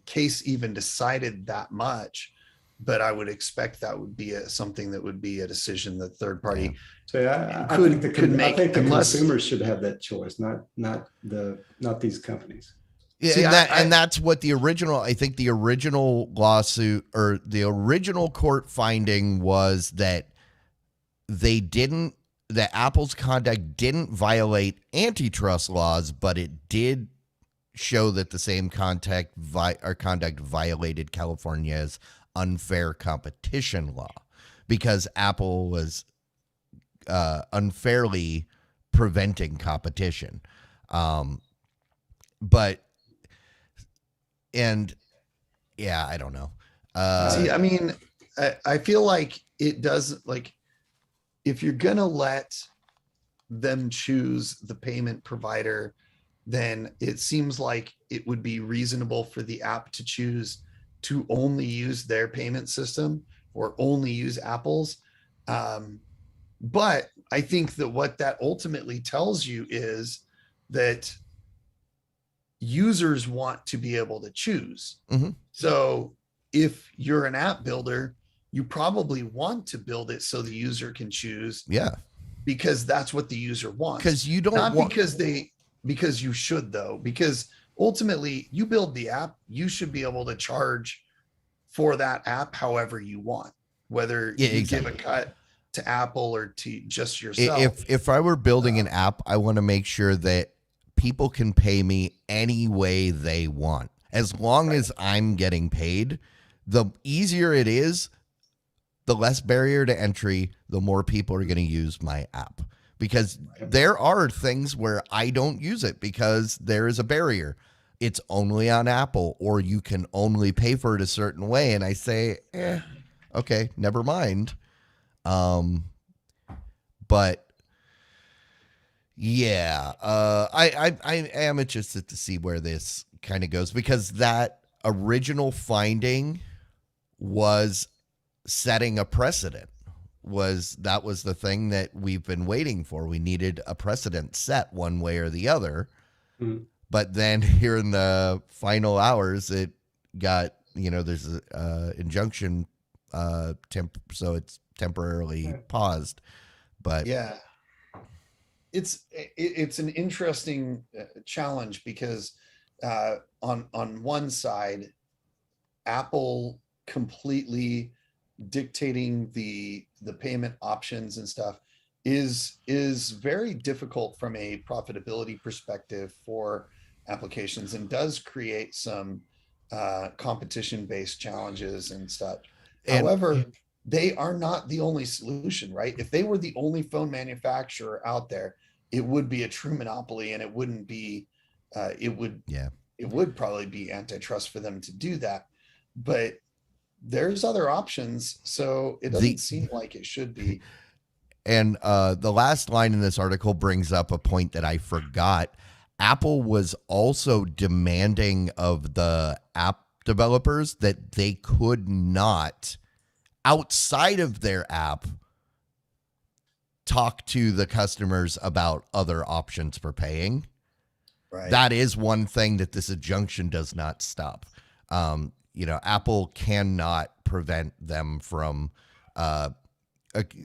case even decided that much, but I would expect that would be something that would be a decision that third party So yeah, could make, I think the unless. consumers should have that choice, not these companies. Yeah, See, and that's what the original. I think the original lawsuit or the original court finding was that that Apple's conduct didn't violate antitrust laws, but it did show that the same conduct violated California's unfair competition law because Apple was unfairly preventing competition. But I don't know. See, I mean, I feel like it doesn't, like, if you're gonna let them choose the payment provider, then it seems like it would be reasonable for the app to choose to only use their payment system or only use Apple's. But I think that what that ultimately tells you is that users want to be able to choose. Mhm. So if you're an app builder, you probably want to build it so the user can choose. Yeah. Because that's what the user wants. Because you don't not want, because you should, though, because ultimately you build the app, you should be able to charge for that app however you want, whether you give a cut to Apple or to just yourself. If I were building an app, I want to make sure that people can pay me any way they want. As long as I'm getting paid, the easier it is, the less barrier to entry, the more people are going to use my app. Because there are things where I don't use it because there is a barrier. It's only on Apple, or you can only pay for it a certain way. And I say, okay, never mind. But yeah, I am interested to see where this kind of goes, because that original finding was setting a precedent. That was the thing that we've been waiting for. We needed a precedent set one way or the other. Mm. But then here in the final hours, it got, there's an injunction, so it's temporarily paused. But yeah, it's an interesting challenge because on one side, Apple completely dictating the payment options and stuff is very difficult from a profitability perspective for applications, and does create some competition based challenges and stuff. However, they are not the only solution, right? If they were the only phone manufacturer out there, it would be a true monopoly, and it wouldn't be it would probably be antitrust for them to do that. But there's other options, so it doesn't seem like it should be. And the last line in this article brings up a point that I forgot. Apple was also demanding of the app developers that they could not, outside of their app, talk to the customers about other options for paying. Right. That is one thing that this injunction does not stop. Apple cannot prevent them from.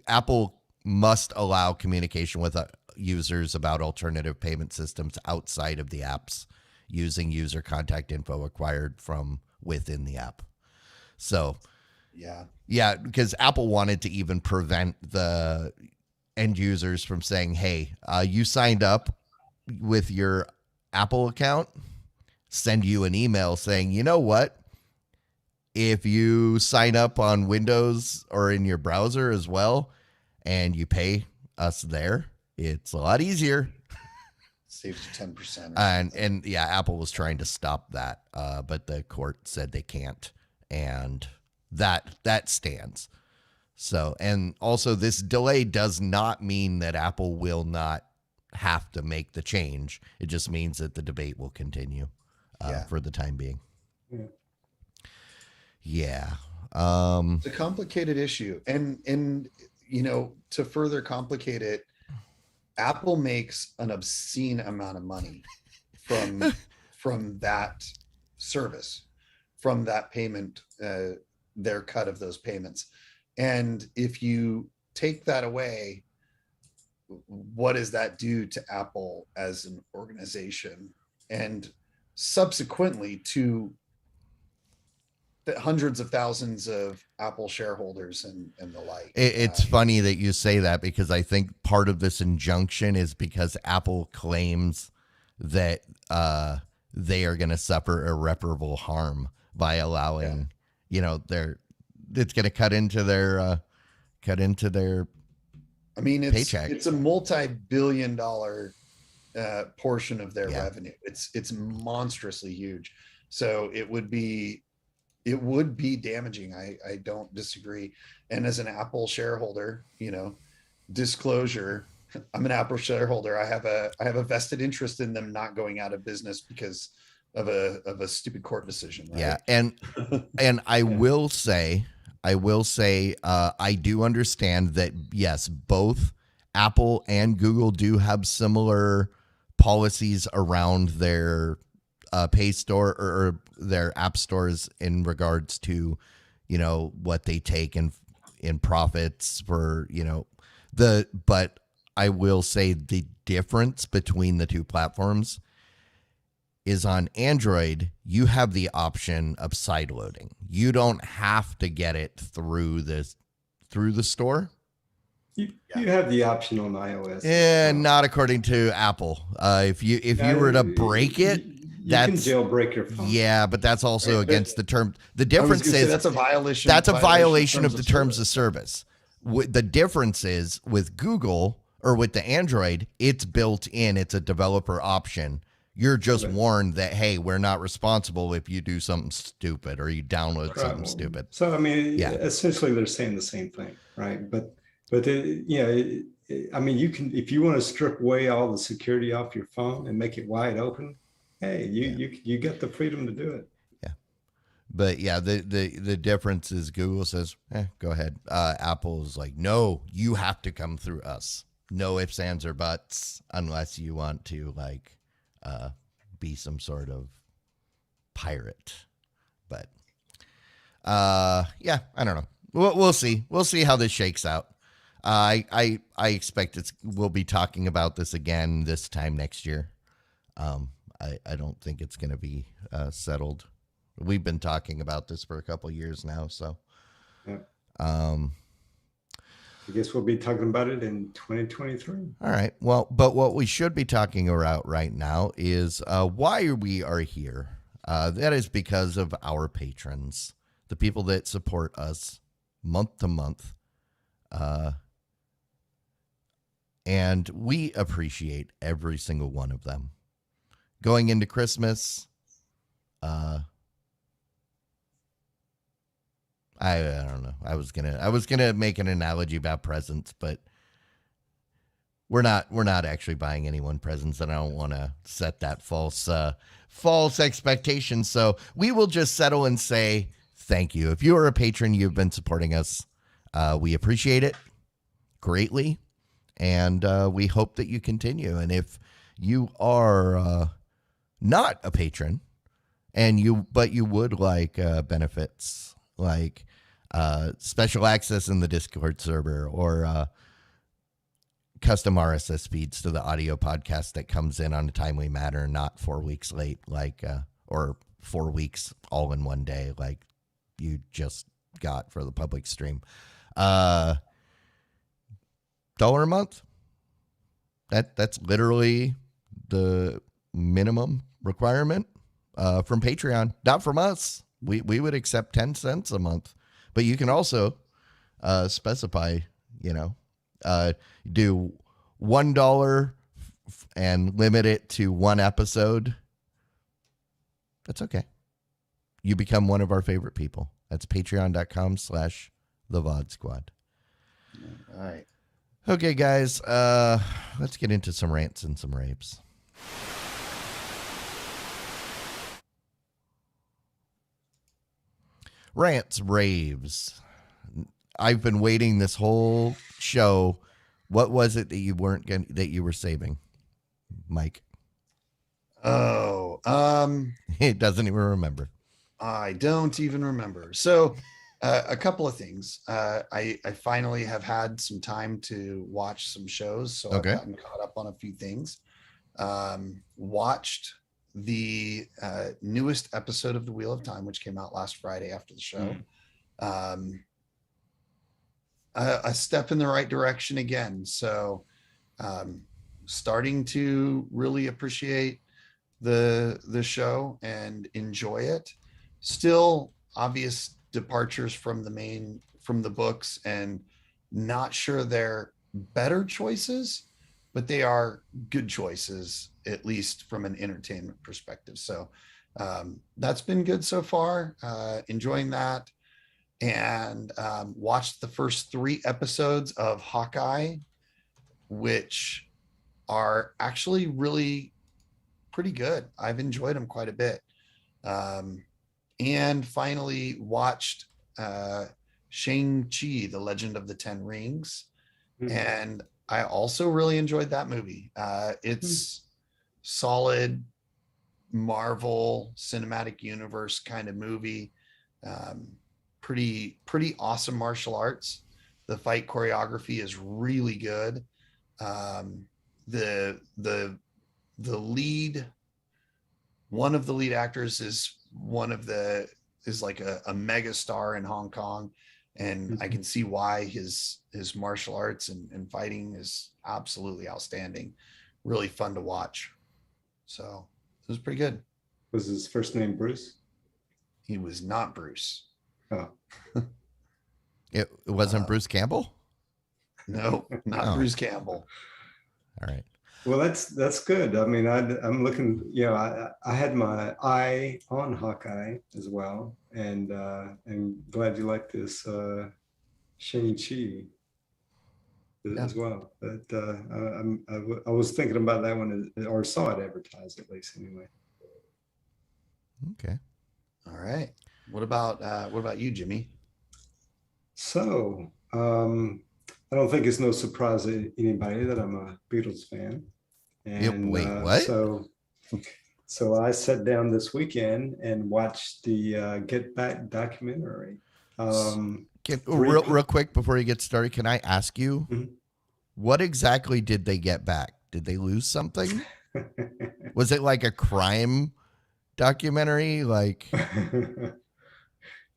Apple must allow communication with users about alternative payment systems outside of the apps, using user contact info acquired from within the app. So, yeah, because Apple wanted to even prevent the end users from saying, "Hey, you signed up with your Apple account, send you an email saying, you know what? If you sign up on Windows or in your browser as well, and you pay us there, it's a lot easier." Saves you 10%. And yeah, Apple was trying to stop that, but the court said they can't, and that stands. So, and also this delay does not mean that Apple will not have to make the change. It just means that the debate will continue for the time being. Yeah. It's a complicated issue. And to further complicate it, Apple makes an obscene amount of money from that service, from that payment, their cut of those payments. And if you take that away, what does that do to Apple as an organization, and subsequently to the hundreds of thousands of Apple shareholders and the like? It's funny that you say that, because I think part of this injunction is because Apple claims that they are going to suffer irreparable harm by allowing, it's going to cut into their I mean, paycheck. It's a multi-billion-dollar portion of their Yeah. revenue. It's monstrously huge. So it would be damaging. I don't disagree. And as an Apple shareholder, disclosure, I'm an Apple shareholder. I have a vested interest in them not going out of business because of a stupid court decision. Right? Yeah. And I will say, I do understand that, yes, both Apple and Google do have similar policies around their Pay Store or their app stores in regards to, what they take in profits for, but I will say the difference between the two platforms is on Android, you have the option of side loading. You don't have to get it through the store. You have the option on iOS. And not according to Apple. If you were to break it, you can jailbreak your phone. Yeah, but that's also against the term. The difference is that's a violation. That's a violation of the terms of service. The difference is with Google or with the Android, it's built in. It's a developer option. You're just warned that, hey, we're not responsible if you do something stupid or you download something stupid. So, I mean, essentially they're saying the same thing, right? But I mean, you can, if you want to strip away all the security off your phone and make it wide open, hey, you get the freedom to do it. Yeah. But yeah, the difference is Google says, go ahead. Apple is like, no, you have to come through us. No ifs, ands, or buts, unless you want to be some sort of pirate. But I don't know. We'll see. We'll see how this shakes out. I expect we'll be talking about this again this time next year. I don't think it's going to be settled. We've been talking about this for a couple of years now, so. Yeah. I guess we'll be talking about it in 2023. All right. Well, but what we should be talking about right now is why we are here. That is because of our patrons, the people that support us month to month. And we appreciate every single one of them. Going into Christmas, I don't know. I was gonna make an analogy about presents, but we're not actually buying anyone presents, and I don't want to set that false expectation. So we will just settle and say thank you. If you are a patron, you've been supporting us. We appreciate it greatly, and we hope that you continue. And if you are not a patron, but you would like benefits like special access in the Discord server or custom RSS feeds to the audio podcast that comes in on a timely manner, not 4 weeks late, or 4 weeks all in one day, like you just got for the public stream. $1 a month. That's literally the minimum requirement from Patreon, not from us. We would accept 10 cents a month, but you can also specify, do $1 and limit it to one episode. That's okay. You become one of our favorite people. That's patreon.com/thevodsquad. All right. Okay, guys, let's get into some rants and some raves. Rants, raves. I've been waiting this whole show. What was it that you that you were saving, Mike? Oh, He doesn't even remember. I don't even remember. So, a couple of things. I finally have had some time to watch some shows, so I've Okay. gotten caught up on a few things. Watched the newest episode of The Wheel of Time, which came out last Friday after the show. Um, a step in the right direction again. So, starting to really appreciate the show and enjoy it. Still obvious departures from the books, and not sure they're better choices, but they are good choices, at least from an entertainment perspective. So that's been good so far. Enjoying that. And watched the first 3 episodes of Hawkeye, which are actually really pretty good. I've enjoyed them quite a bit. And finally watched Shang-Chi, The Legend of the Ten Rings. And I also really enjoyed that movie. It's solid Marvel Cinematic Universe kind of movie. Pretty awesome martial arts. The fight choreography is really good. The lead, one of the lead actors is like a mega star in Hong Kong, and I can see why his martial arts and fighting is absolutely outstanding. Really fun to watch. So it was pretty good. Was his first name Bruce? He was not Bruce. Oh, It wasn't Bruce Campbell? No, not Bruce Campbell. All right. well, that's good. I mean, I'm looking. I had my eye on Hawkeye as well, and I'm glad you like this Shang-Chi as well. But I was thinking about that one, or saw it advertised at least anyway. Okay. All right. What about you, Jimmy? So I don't think it's no surprise to anybody that I'm a Beatles fan. And Wait, what? So I sat down this weekend and watched the Get Back documentary. Real quick before you get started, can I ask you, what exactly did they get back? Did they lose something? Was it like a crime documentary? Like,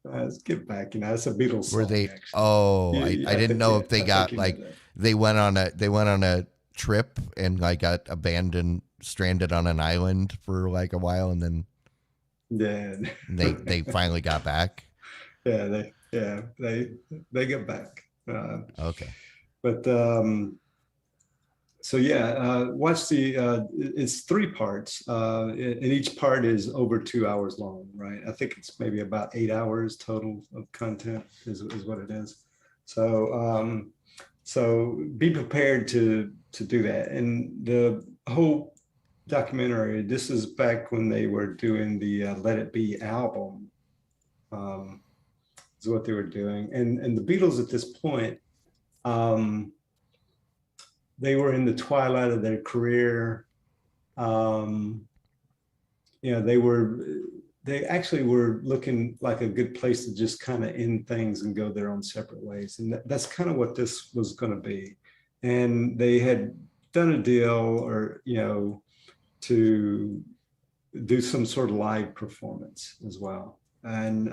let's Get Back. It's a Beatles song. were they? Actually. Oh, I didn't know if they got like they went on a trip and like got abandoned, stranded on an island for like a while, and then they finally got back. They get back. Okay. But so watch it's 3 parts, and each part is over 2 hours long, right? I think it's maybe about 8 hours total of content is what it is. So so be prepared to do that. And the whole documentary, this is back when they were doing the Let It Be album, is what they were doing. And the Beatles at this point, they were in the twilight of their career. They actually were looking like a good place to just kind of end things and go their own separate ways. And that's kind of what this was going to be. And they had done a deal, to do some sort of live performance as well. And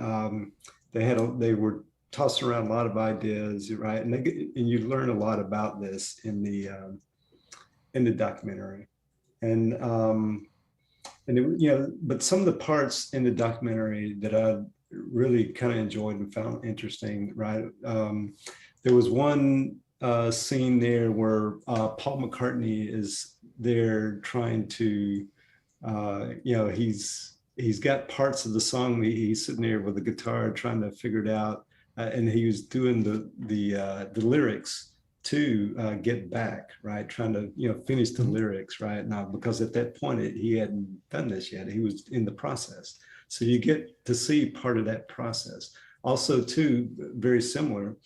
they were tossing around a lot of ideas, right? And you learn a lot about this in the documentary. But some of the parts in the documentary that I really kind of enjoyed and found interesting, right? There was one scene there where Paul McCartney is there trying to, he's got parts of the song. He's sitting there with the guitar trying to figure it out, and he was doing the lyrics to Get Back, right? Trying to finish the lyrics, right? Now, because at that point he hadn't done this yet. He was in the process, so you get to see part of that process. Also, too, very similar.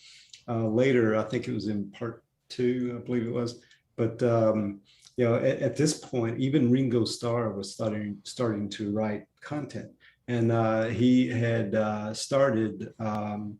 later. I think it was in part 2, I believe it was. But at this point, even Ringo Starr was starting to write content, and he had started in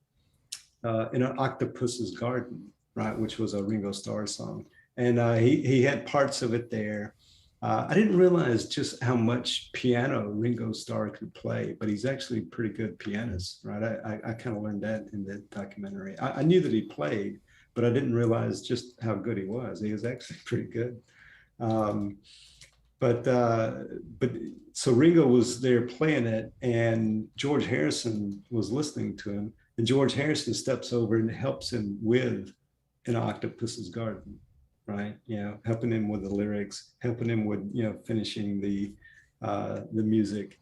an Octopus's Garden, right, which was a Ringo Starr song, and he had parts of it there. I didn't realize just how much piano Ringo Starr could play, but he's actually a pretty good pianist, right? I kind of learned that in the documentary. I knew that he played, but I didn't realize just how good he was. He was actually pretty good. Um, but so Ringo was there playing it, and George Harrison was listening to him, and George Harrison steps over and helps him with An Octopus's Garden, right? Helping him with the lyrics, helping him with finishing the music.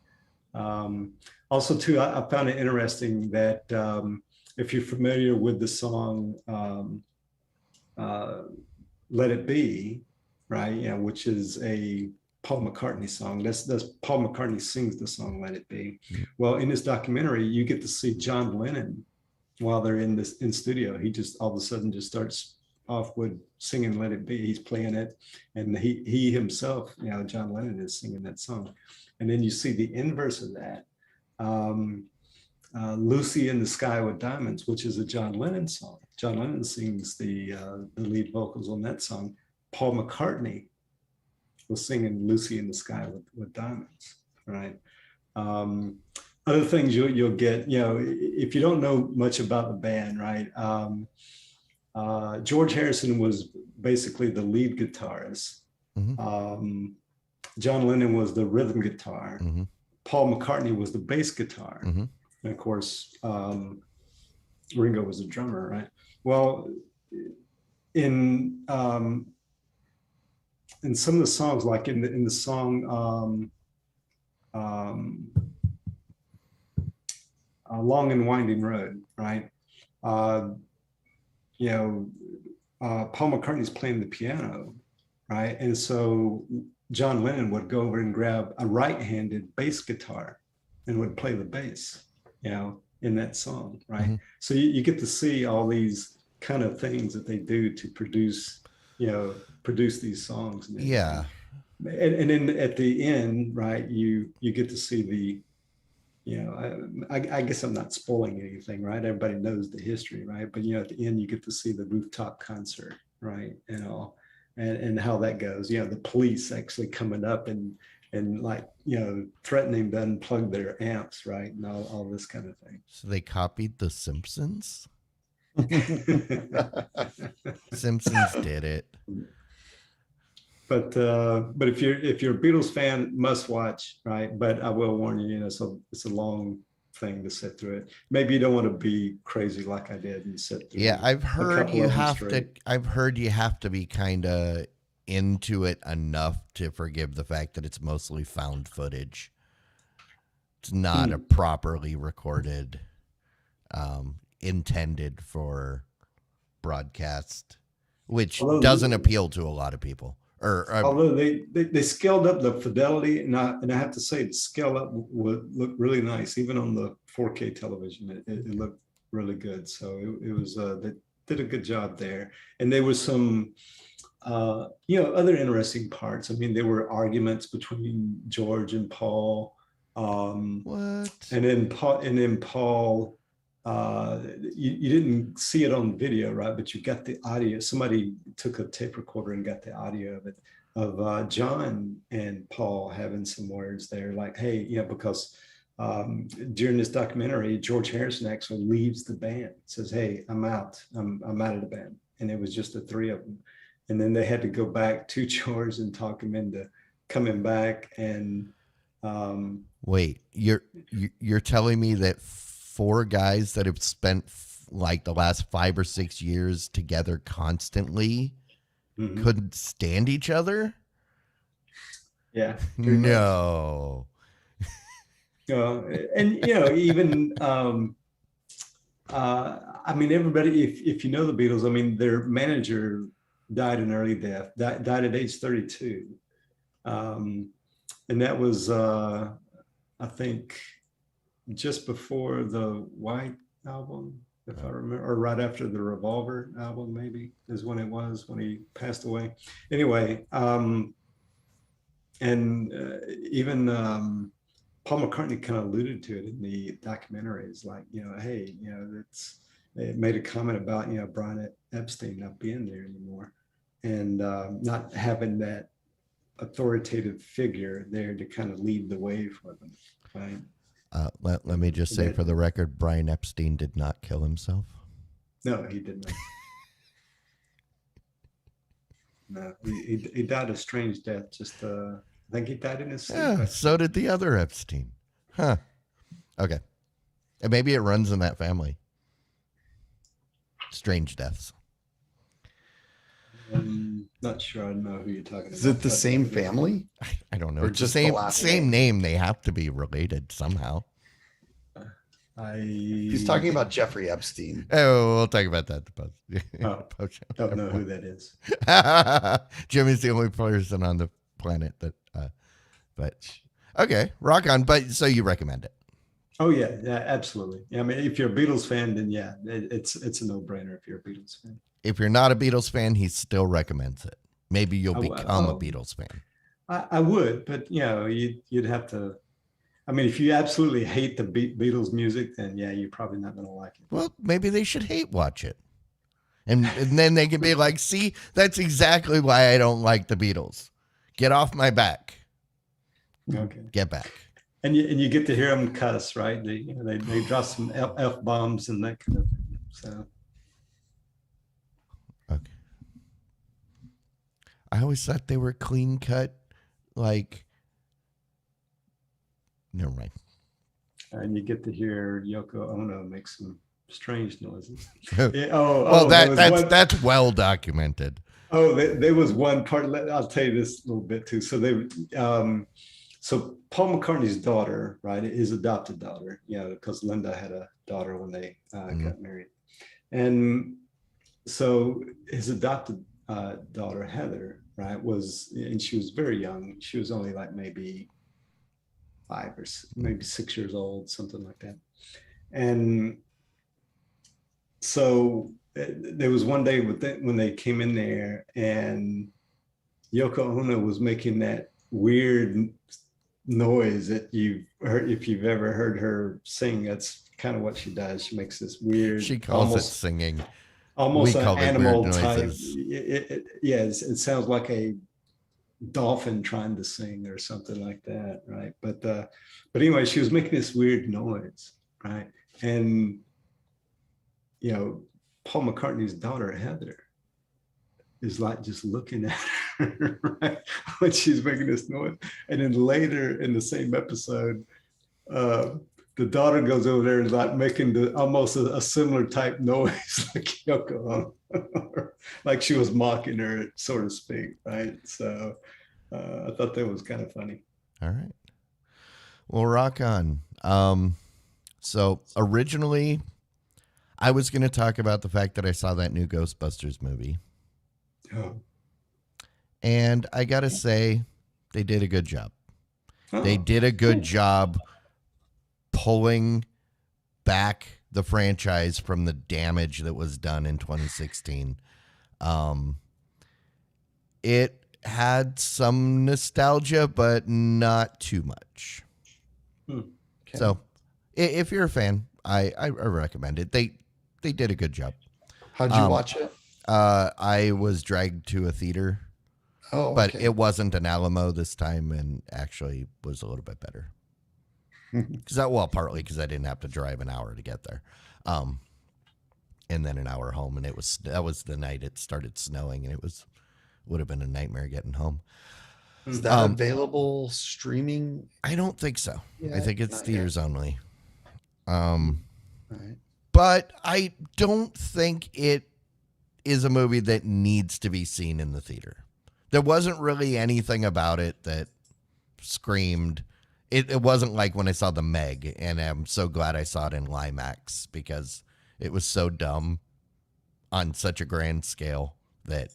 Also, too, I found it interesting that if you're familiar with the song "Let It Be," right? Which is a Paul McCartney song. That's Paul McCartney sings the song "Let It Be." Well, in this documentary, you get to see John Lennon while they're in studio. He just all of a sudden just starts off with singing "Let It Be." He's playing it, and he himself, John Lennon is singing that song. And then you see the inverse of that, "Lucy in the Sky with Diamonds," which is a John Lennon song. John Lennon sings the lead vocals on that song. Paul McCartney was singing "Lucy in the Sky with Diamonds," right? Other things you'll get, if you don't know much about the band, right? George Harrison was basically the lead guitarist. Mm-hmm. John Lennon was the rhythm guitar. Mm-hmm. Paul McCartney was the bass guitar. Mm-hmm. And of course, Ringo was the drummer, right? Well, in some of the songs, like in the song "Long and Winding Road," right? Paul McCartney's playing the piano, right? And so John Lennon would go over and grab a right-handed bass guitar and would play the bass, in that song, right? Mm-hmm. So you get to see all these kind of things that they do to produce these songs. Yeah. And then at the end, right, you get to see the, I guess I'm not spoiling anything, right? Everybody knows the history, right? But at the end, you get to see the rooftop concert, right, and all, and how that goes. The police actually coming up and like threatening to unplug their amps, right, and all this kind of thing. So they copied The Simpsons? Simpsons did it. But if you're a Beatles fan, must watch, right? But I will warn you, so it's a long thing to sit through it. Maybe you don't want to be crazy like I did and sit through. Yeah, I've heard you have to. I've heard you have to be kind of into it enough to forgive the fact that it's mostly found footage. It's not a properly recorded, intended for broadcast, which doesn't appeal to a lot of people. Although they scaled up the fidelity, and I have to say the scale up would look really nice, even on the 4K television. It looked really good. So it was they did a good job there. And there was some other interesting parts. I mean, there were arguments between George and Paul. What? And then Paul. You didn't see it on video, right? But you got the audio. Somebody took a tape recorder and got the audio of it, of John and Paul having some words there, like, hey, because during this documentary, George Harrison actually leaves the band, says, hey, I'm out of the band. And it was just the three of them. And then they had to go back to George and talk him into coming back. And wait, you're telling me that 4 guys that have spent like the last 5 or 6 years together constantly couldn't stand each other? Yeah. No. And even I mean, everybody, if you know the Beatles, I mean, their manager died an early death, died at age 32. And that was I think just before the White Album. if I remember, or right after the Revolver album, maybe is when it was, when he passed away. Anyway, and even Paul McCartney kind of alluded to it in the documentaries, like, hey, it made a comment about, Brian Epstein not being there anymore, and not having that authoritative figure there to kind of lead the way for them, right? Let me just say for the record, Brian Epstein did not kill himself. No, he did not. No, he died a strange death. Just I think he died in his sleep. Yeah, so did the other Epstein. Huh. Okay. And maybe it runs in that family. Strange deaths. Not sure I know who you're talking about. Is it the same family? I don't know. Or It's just the the last same name. They have to be related somehow. He's talking about Jeffrey Epstein. Oh, we'll talk about that. Don't know who that is. Jimmy's the only person on the planet that. But okay, rock on. But so you recommend it? Oh yeah, absolutely. Yeah, I mean, if you're a Beatles fan, then yeah, it's a no-brainer. If you're a Beatles fan. If you're not a Beatles fan, he still recommends it. Maybe you'll become a Beatles fan. I would, but you'd have to. I mean, if you absolutely hate the Beatles music, then yeah, you're probably not going to like it. Well, maybe they should hate watch it. And then they can be like, see, that's exactly why I don't like the Beatles. Get off my back. Okay. Get back. And you get to hear them cuss, right? They drop some F bombs and that kind of thing. So. Okay. I always thought they were clean cut, like. Never mind. And you get to hear Yoko Ono make some strange noises. That's well documented. Oh, there was one part. I'll tell you this a little bit too. So so Paul McCartney's daughter, right, his adopted daughter, because Linda had a daughter when they got married, and so his adopted daughter Heather, right, and she was very young. She was only like maybe 5 or maybe 6 years old, something like that. And so there was one day when they came in there, and Yoko Ono was making that weird noise that you've heard, if you've ever heard her sing. That's kind of what she does. She makes this weird. She calls it singing. Almost an animal type. It sounds like a dolphin trying to sing or something like that, right? But anyway, she was making this weird noise, right? And Paul McCartney's daughter Heather is like just looking at her, right, when she's making this noise. And then later in the same episode, the daughter goes over there and like making almost a similar type noise like Yoko Ono, like she was mocking her, so to speak, right? So I thought that was kind of funny. All right. Well, rock on. So originally, I was going to talk about the fact that I saw that new Ghostbusters movie. Oh. And I got to say, they did a good job. Oh. They did a good job pulling back the franchise from the damage that was done in 2016. It had some nostalgia, but not too much. Okay. So if you're a fan, I recommend it. They did a good job. How'd you watch it? I was dragged to a theater. Oh, but okay. it wasn't an Alamo this time, and actually was a little bit better. Partly because I didn't have to drive an hour to get there, and then an hour home, and that was the night it started snowing, and would have been a nightmare getting home. Is that available streaming? I don't think so. Yeah, I think it's theaters only. Right. But I don't think it is a movie that needs to be seen in the theater. There wasn't really anything about it that screamed. It wasn't like when I saw The Meg, and I'm so glad I saw it in IMAX because it was so dumb on such a grand scale that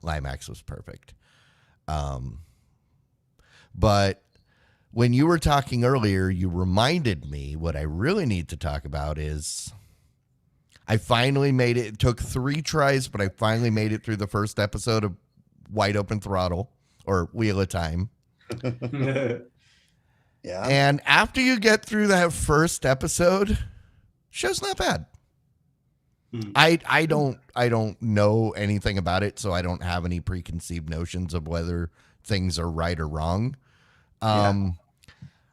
IMAX was perfect. But when you were talking earlier, you reminded me what I really need to talk about is I finally made it. It took 3 tries, but I finally made it through the first episode of Wide Open Throttle or Wheel of Time. Yeah. And after you get through that first episode, show's not bad. I don't know anything about it, so I don't have any preconceived notions of whether things are right or wrong. I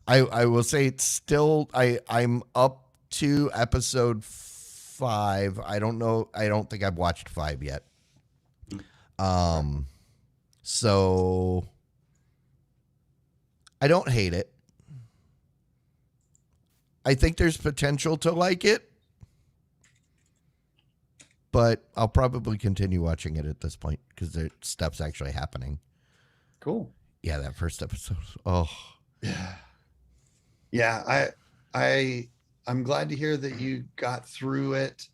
will say it's still I'm up to episode 5. I don't know. I don't think I've watched 5 yet. So I don't hate it. I think there's potential to like it, but I'll probably continue watching it at this point because the stuff's actually happening. Cool. Yeah, that first episode. Oh, yeah. I'm glad to hear that you got through it.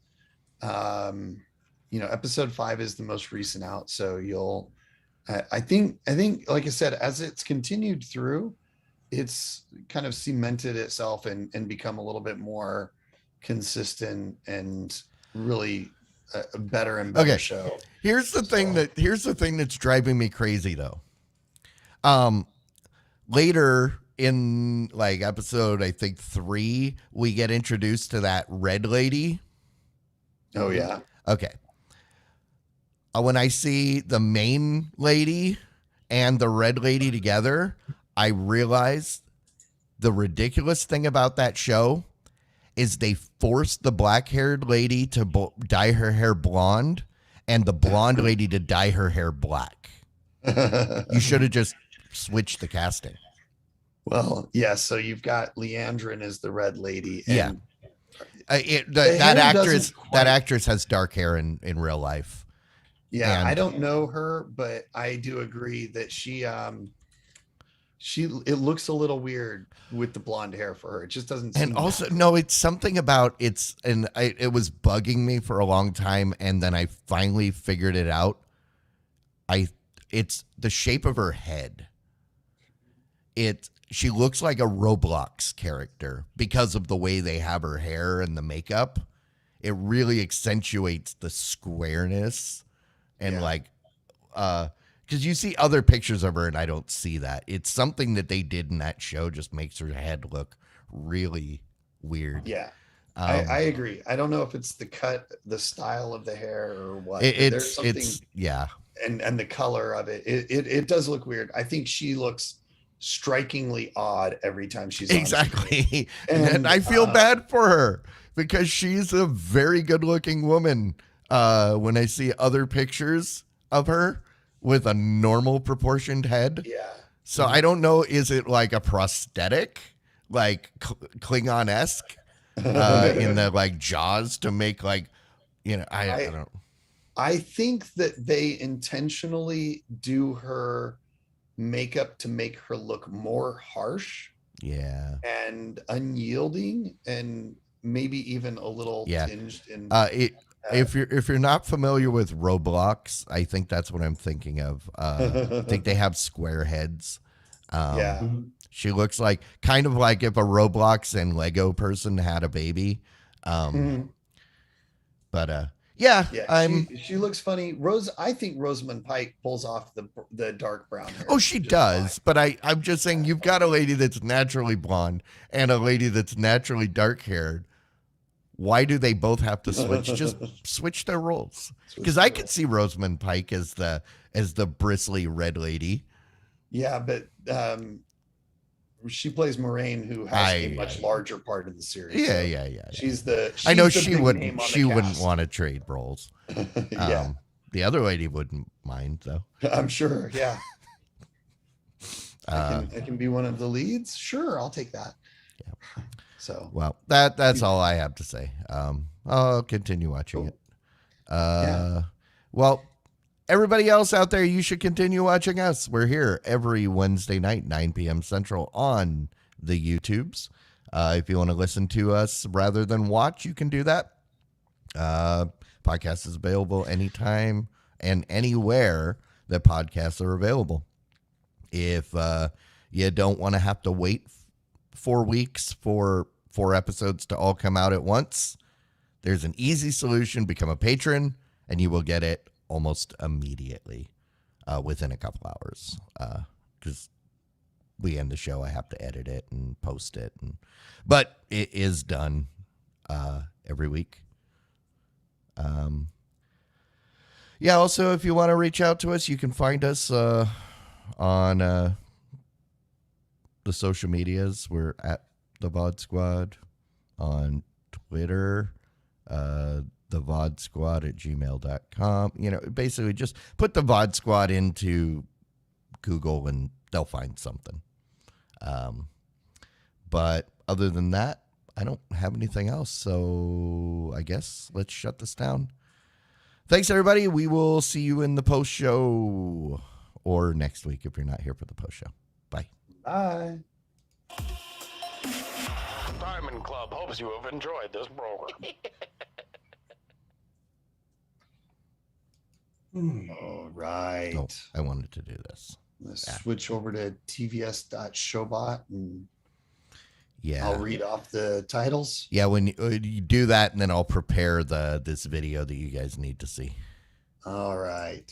Episode 5 is the most recent out, so you'll. I think, like I said, as it's continued through, it's kind of cemented itself and become a little bit more consistent and really a better and better show. Here's the thing that's driving me crazy though. Later in like episode, I think 3, we get introduced to that red lady. Oh yeah. Okay. When I see the main lady and the red lady together, I realize the ridiculous thing about that show is they forced the black-haired lady to dye her hair blonde and the blonde lady to dye her hair black. You should have just switched the casting. Well, yeah. So you've got Leandrin as the red lady. And that actress has dark hair in real life. Yeah, I don't know her, but I do agree that it looks a little weird with the blonde hair for her. It just doesn't seem. And also, no, it's something about it was bugging me for a long time, and then I finally figured it out. It's the shape of her head. She looks like a Roblox character because of the way they have her hair and the makeup. It really accentuates the squareness and because you see other pictures of her and I don't see that. It's something that they did in that show just makes her head look really weird. Yeah. I agree. I don't know if it's the cut, the style of the hair or what. It's and the color of it. It does look weird. I think she looks strikingly odd every time she's exactly. And I feel bad for her because she's a very good looking woman. When I see other pictures of her with a normal proportioned head. Yeah. So I don't know, is it like a prosthetic, like Klingon-esque in the like jaws to make like, I don't know. I think that they intentionally do her makeup to make her look more harsh. Yeah. And unyielding and maybe even a little tinged in if you're not familiar with Roblox, I think that's what I'm thinking of. I think they have square heads. She looks like kind of like if a Roblox and Lego person had a baby. But she looks funny. I think Rosamund Pike pulls off the dark brown hair. Oh, she does. Fine. But I'm just saying you've got a lady that's naturally blonde and a lady that's naturally dark haired. Why do they both have to switch? Just switch their roles. Because I could see Rosamund Pike as the bristly red lady. Yeah, but she plays Moraine, who has a much larger part of the series. Yeah. She's I know she wouldn't. She wouldn't want to trade roles. The other lady wouldn't mind though. I'm sure. Yeah. I can be one of the leads. Sure, I'll take that. Yeah. So that's all I have to say. I'll continue watching it. Well, everybody else out there, you should continue watching us. We're here every Wednesday night, 9 p.m. Central on the YouTubes. If you want to listen to us rather than watch, you can do that. Podcast is available anytime and anywhere that podcasts are available. If you don't want to have to wait 4 weeks for 4 episodes to all come out at once, There's an easy solution. Become a patron, and you will get it almost immediately, within a couple hours. Because we end the show, I have to edit it and post it, but it is done every week. Yeah. Also, if you want to reach out to us, you can find us on the social medias. We're at the VOD Squad on Twitter, the VOD Squad at gmail.com. You know, basically just put the VOD Squad into Google and they'll find something. But other than that, I don't have anything else. So I guess let's shut this down. Thanks, everybody. We will see you in the post show or next week if you're not here for the post show. Bye. Bye. Diamond Club hopes you have enjoyed this program. All right. Oh, I wanted to do this. Let's switch over to tvs.showbot and Yeah. I'll read off the titles. Yeah, when you do that, and then I'll prepare this video that you guys need to see. All right.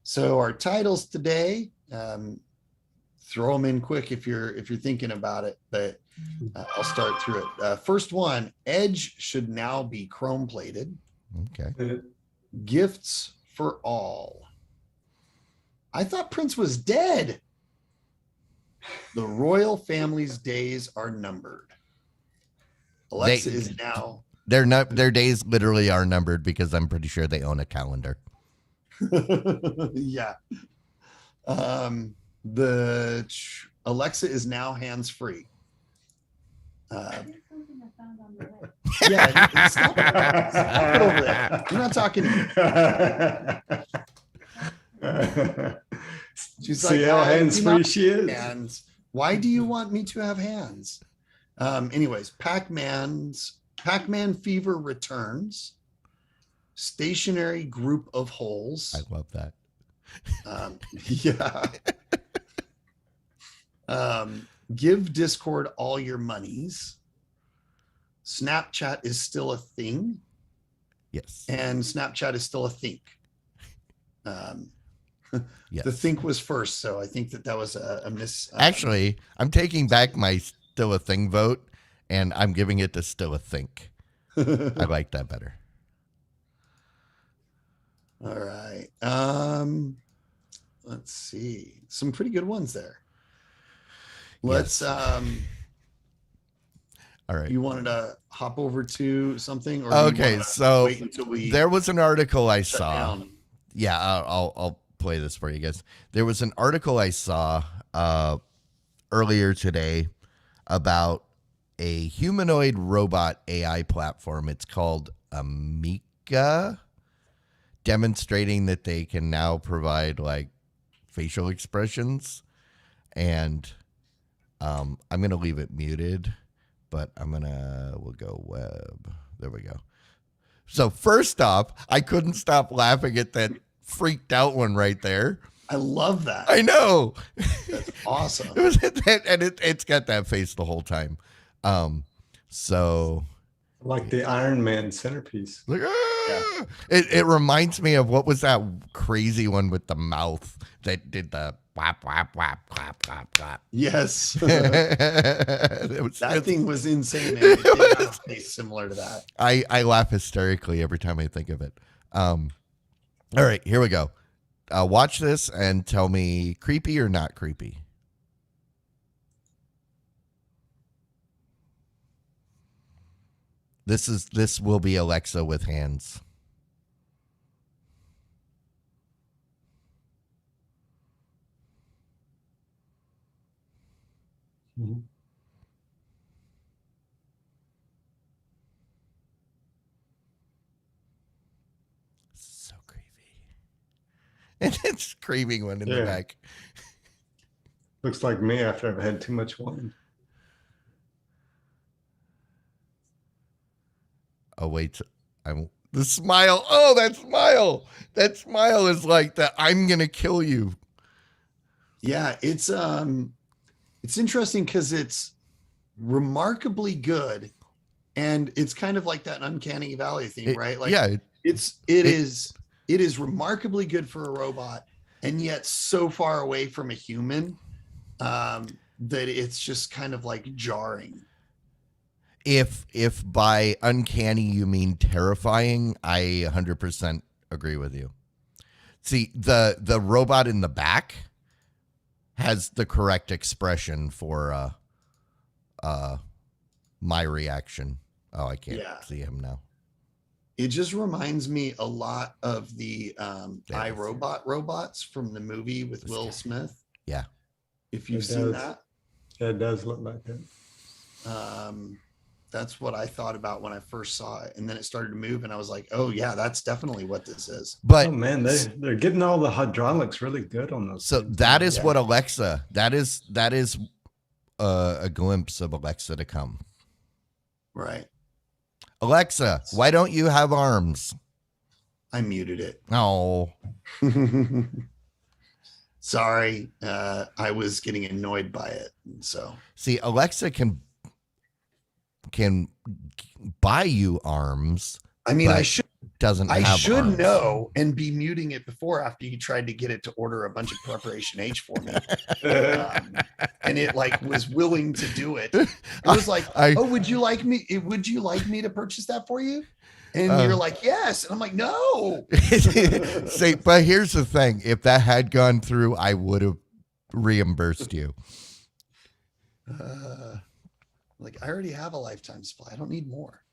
So our titles today, throw them in quick if you're thinking about it, but I'll start through it. First one, Edge should now be chrome plated. Okay. Gifts for all. I thought Prince was dead. The royal family's days are numbered. Alexa is now. Their days literally are numbered because I'm pretty sure they own a calendar. Yeah. Alexa is now hands-free. Yeah, stop it over there. You're not talking to me. She's See like, how hands-free she is. Hands. Why do you want me to have hands? Anyways, Pac-Man Fever returns. Stationary group of holes. I love that. Yeah. Give Discord all your monies. Snapchat is still a thing. Yes. And Snapchat is still a think. Yes. The think was first, so I think that was a miss. Actually, I'm taking back my still a thing vote, and I'm giving it to still a think. I like that better. All right. Let's see. Some pretty good ones there. Let's All right. You wanted to hop over to something, or Okay, so wait until we there was an article I shut saw. down? Yeah, I'll play this for you guys. There was an article I saw earlier today about a humanoid robot AI platform. It's called Amika, demonstrating that they can now provide like facial expressions. And I'm going to leave it muted, but we'll go web. There we go. So first off, I couldn't stop laughing at that freaked out one right there. I love that. I know. That's awesome. It's got that face the whole time. So Like the Iron Man centerpiece. like, Yeah. it reminds me of what was that crazy one with the mouth that did the whap whap whap clap clap clap. Yes. That That thing was insane. And it did have a face similar to that. I laugh hysterically every time I think of it. All right, here we go. Watch this and tell me creepy or not creepy. This will be Alexa with hands. Mm-hmm. So creepy. And it's screaming one in the Yeah. back. Looks like me after I've had too much wine. Oh wait, the smile. Oh, that smile. That smile is like the I'm gonna kill you. Yeah, it's interesting because it's remarkably good And it's kind of like that uncanny valley thing, right? Like yeah, it is remarkably good for a robot, and yet so far away from a human that it's just kind of like jarring. if by uncanny you mean terrifying, I 100% agree with you. See, the robot in the back has the correct expression for my reaction. Oh, I can't see him now. It just reminds me a lot of the iRobot robots from the movie with Will Smith. Yeah. If you've seen that. It does look like it. That's what I thought about when I first saw it. And then it started to move and I was like, oh yeah, that's definitely what this is. But oh man, they're getting all the hydraulics really good on those. So things. that is what Alexa, that is a glimpse of Alexa to come. Right. Alexa, why don't you have arms? I muted it. Oh. Sorry. I was getting annoyed by it. So see, Alexa can buy you arms. I mean, I should arms. know and be muting it before after you tried to get it to order a bunch of preparation H for me. And it like was willing to do it. It was like, oh, would you like me to purchase that for you? And you're like, yes. And I'm like, no. See, but here's the thing. If that had gone through, I would have reimbursed you. Like, I already have a lifetime supply. I don't need more.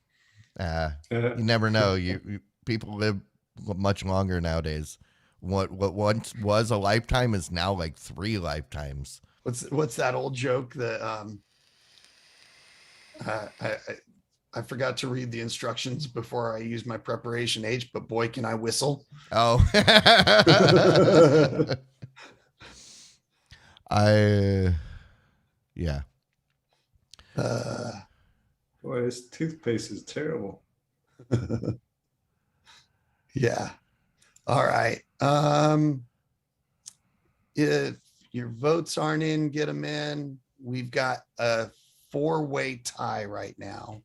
You never know. You people live much longer nowadays. What once was a lifetime is now like 3 lifetimes. What's that old joke that I forgot to read the instructions before I used my preparation H, but boy, can I whistle. Oh. Yeah. Boy, this toothpaste is terrible. Yeah. All right. If your votes aren't in, get them in. We've got a 4-way tie right now.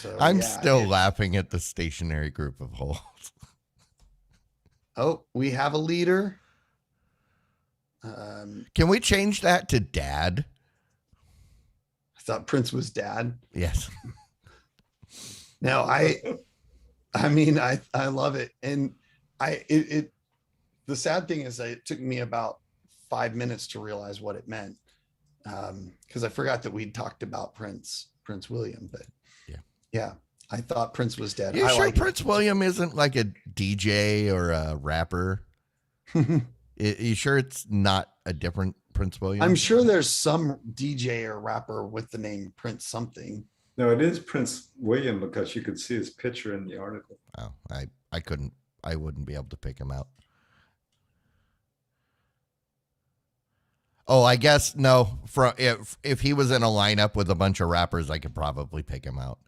So I'm still laughing at the stationary group of holes. Oh, we have a leader. Can we change that to dad? I thought Prince was dad. Yes. No, I mean, I love it. And the sad thing is that it took me about 5 minutes to realize what it meant. Because I forgot that we'd talked about Prince William, but yeah, I thought Prince was dead. You sure Prince William isn't like a DJ or a rapper? You sure it's not a different Prince William? I'm sure there's some DJ or rapper with the name Prince something. No, it is Prince William because you could see his picture in the article. Oh, I wouldn't be able to pick him out. Oh, I guess no. If he was in a lineup with a bunch of rappers, I could probably pick him out.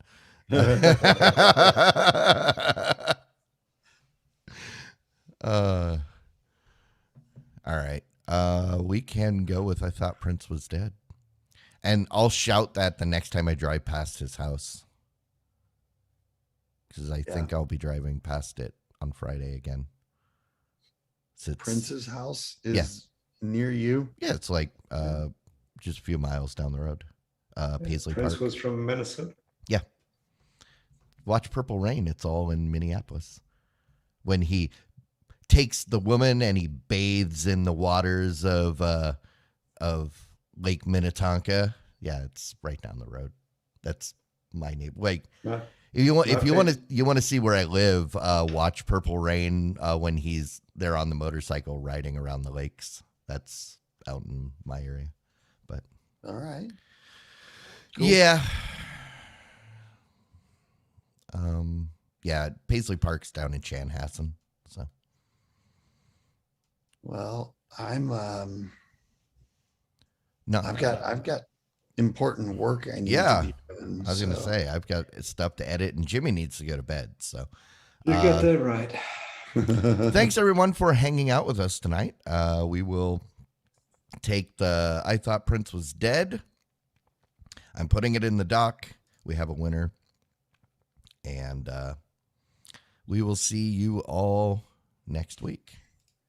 All right. We can go with I thought Prince was dead. And I'll shout that the next time I drive past his house. Because I think I'll be driving past it on Friday again. So Prince's house is near you? Yeah, it's like just a few miles down the road. Paisley Prince Park. was from Minnesota. Yeah. Watch Purple Rain. It's all in Minneapolis. When he takes the woman and he bathes in the waters of Lake Minnetonka. Yeah, it's right down the road. That's my neighbor. Like, if you want to see where I live, watch Purple Rain when he's there on the motorcycle riding around the lakes. That's out in my area. But all right. Cool. Yeah. Yeah, Paisley Park's down in Chanhassen. So well, I'm no, I've got important work I need to be doing. I was gonna say I've got stuff to edit and Jimmy needs to go to bed. So you got that right. Thanks everyone for hanging out with us tonight. We will take the I Thought Prince Was Dead. I'm putting it in the dock. We have a winner. And we will see you all next week.